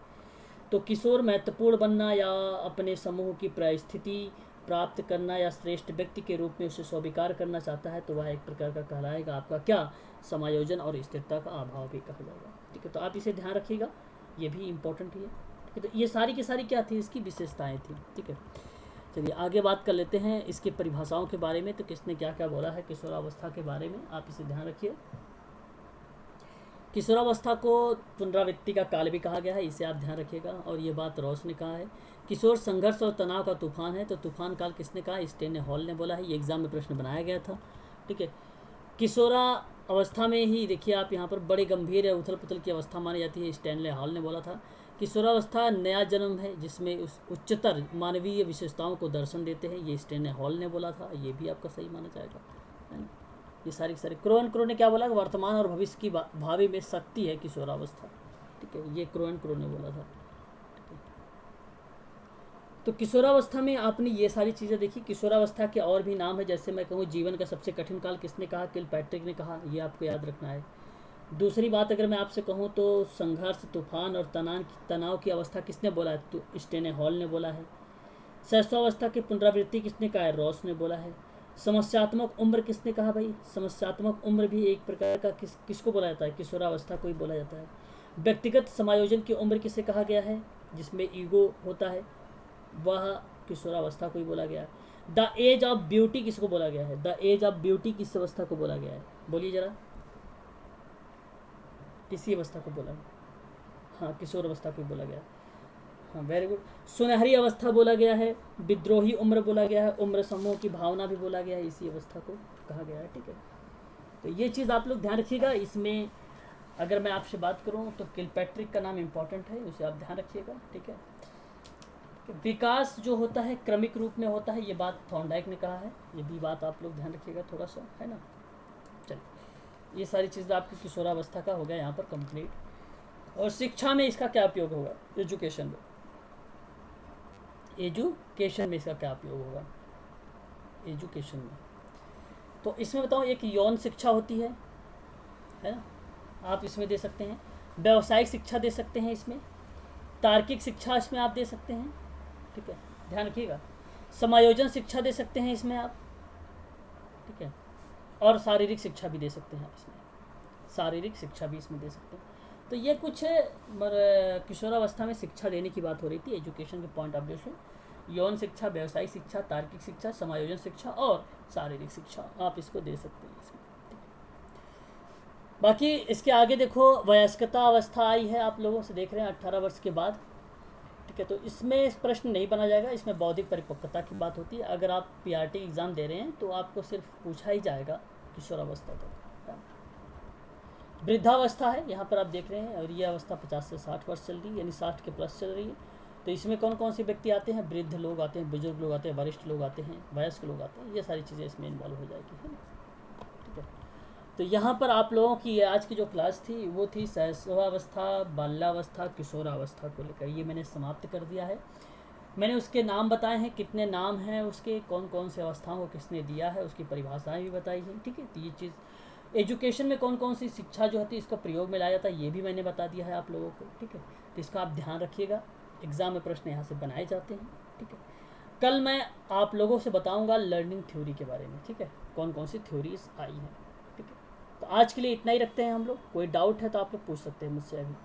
तो किशोर महत्वपूर्ण बनना या अपने समूह की परिस्थिति प्राप्त करना या श्रेष्ठ व्यक्ति के रूप में उसे स्वीकार करना चाहता है, तो वह एक प्रकार का कहलाएगा आपका क्या, समायोजन और स्थिरता का अभाव भी कहा जाएगा, ठीक है। तो आप इसे ध्यान रखिएगा, ये भी इम्पोर्टेंट ही है, ठीक है। तो ये सारी की सारी क्या थी, इसकी विशेषताएं थी, ठीक है। चलिए आगे बात कर लेते हैं इसकी परिभाषाओं के बारे में। तो किसने क्या क्या बोला है किशोरावस्था के बारे में, आप इसे ध्यान रखिए। किशोरावस्था को पुनरावृत्ति का काल भी कहा गया है, इसे आप ध्यान रखिएगा। और ये बात रॉस ने कहा है। किशोर संघर्ष और तनाव का तूफान है, तो तूफान काल किसने कहा, स्टेन हॉल ने बोला है। ये एग्जाम में प्रश्न बनाया गया था, ठीक है। किशोरा अवस्था में ही देखिए आप यहाँ पर बड़े गंभीर है उथल पुथल की अवस्था मानी जाती है, स्टैनले हॉल ने बोला था। किशोरावस्था नया जन्म है जिसमें उस उच्चतर मानवीय विशेषताओं को दर्शन देते हैं, ये स्टैनले हॉल ने बोला था। ये भी आपका सही माना जाएगा, है ना। ये सारी क्रो ने क्या बोला, वर्तमान और भविष्य की भावी में शक्ति है किशोरावस्था, ठीक है। ये क्रो ने बोला था, ठीक है। तो किशोरावस्था में आपने ये सारी चीज़ें देखी। किशोरावस्था के और भी नाम है, जैसे मैं कहूँ जीवन का सबसे कठिन काल किसने कहा, किलपैट्रिक ने कहा, ये आपको याद रखना है। दूसरी बात अगर मैं आपसे कहूँ तो संघर्ष, तूफान और तनाव की अवस्था किसने बोला है, तो स्टेने हॉल ने बोला है। शैशवावस्था की पुनरावृत्ति किसने कहा है, रॉस ने बोला है। समस्यात्मक उम्र किसने कहा भाई, समस्यात्मक उम्र भी एक प्रकार का किसको बोला जाता है, किशोरावस्था को ही बोला जाता है। व्यक्तिगत समायोजन की उम्र किसे कहा गया है, जिसमें ईगो होता है, वह किशोरावस्था को ही बोला गया है। द एज ऑफ ब्यूटी किसको बोला गया है, द एज ऑफ ब्यूटी किस अवस्था को बोला गया है, बोलिए जरा, इसी अवस्था को बोला है। हाँ, किशोर अवस्था को बोला गया है। हाँ, वेरी गुड। सुनहरी अवस्था बोला गया है, विद्रोही उम्र बोला गया है, उम्र समूह की भावना भी बोला गया है, इसी अवस्था को कहा गया है, ठीक है। तो ये चीज़ आप लोग ध्यान रखिएगा। इसमें अगर मैं आपसे बात करूँ तो किलपैट्रिक का नाम इम्पॉर्टेंट है, उसे आप ध्यान रखिएगा, ठीक है। विकास जो होता है क्रमिक रूप में होता है, ये बात थॉर्नडाइक ने कहा है, ये भी बात आप लोग ध्यान रखिएगा थोड़ा सा, है ना। चलिए ये सारी चीज़ें आपकी किशोरावस्था का हो गया यहाँ पर कंप्लीट। और शिक्षा में इसका क्या उपयोग होगा, एजुकेशन में इसका क्या उपयोग होगा, एजुकेशन में। तो इसमें बताओ, एक यौन शिक्षा होती है ना, आप इसमें दे सकते हैं। व्यावसायिक शिक्षा दे सकते हैं इसमें, तार्किक शिक्षा इसमें आप दे सकते हैं, ठीक है, ध्यान रखिएगा। समायोजन शिक्षा दे सकते हैं इसमें आप, ठीक है। और शारीरिक शिक्षा भी दे सकते हैं इसमें, शारीरिक शिक्षा भी इसमें दे सकते हैं। तो ये कुछ किशोरावस्था में शिक्षा देने की बात हो रही थी एजुकेशन के पॉइंट ऑफ व्यू से। यौन शिक्षा, व्यवसायिक शिक्षा, तार्किक शिक्षा, समायोजन शिक्षा और शारीरिक शिक्षा, आप इसको दे सकते हैं इसमें। बाकी इसके आगे देखो, वयस्कता अवस्था आई है, आप लोगों से देख रहे हैं 18 वर्ष के बाद, ठीक है। तो इसमें प्रश्न नहीं बना जाएगा, इसमें बौद्धिक परिपक्वता की बात होती है। अगर आप पीआरटी एग्ज़ाम दे रहे हैं तो आपको सिर्फ पूछा ही जाएगा किशोरावस्था तक, वृद्धावस्था है, यहाँ पर आप देख रहे हैं, और ये अवस्था 50 से 60 वर्ष चल रही है, यानी 60 के प्लस चल रही है। तो इसमें कौन कौन से व्यक्ति आते हैं? वृद्ध लोग आते हैं, बुजुर्ग लोग आते हैं, वरिष्ठ लोग आते हैं, वयस्क लोग आते हैं, ये सारी चीज़ें इसमें इन्वॉल्व हो जाएगी, है ना। ठीक है, तो यहाँ पर आप लोगों की आज की जो क्लास थी वो थी शैशवावस्था, बाल्यावस्था, किशोरावस्था को लेकर, ये मैंने समाप्त कर दिया है। मैंने उसके नाम बताए हैं, कितने नाम हैं उसके, कौन कौन से अवस्थाओं को किसने दिया है, उसकी परिभाषाएं भी बताई हैं। ठीक है, तो ये चीज़ एजुकेशन में कौन कौन सी शिक्षा जो होती है इसका प्रयोग में लाया जाता है, ये भी मैंने बता दिया है आप लोगों को। ठीक है, तो इसका आप ध्यान रखिएगा, एग्ज़ाम में प्रश्न यहाँ से बनाए जाते हैं। ठीक है, कल मैं आप लोगों से बताऊँगा लर्निंग थ्योरी के बारे में। ठीक है, कौन कौन सी थ्योरीज आई हैं। ठीक है, तो आज के लिए इतना ही रखते हैं हम लोग। कोई डाउट है तो आप लोग पूछ सकते हैं मुझसे अभी।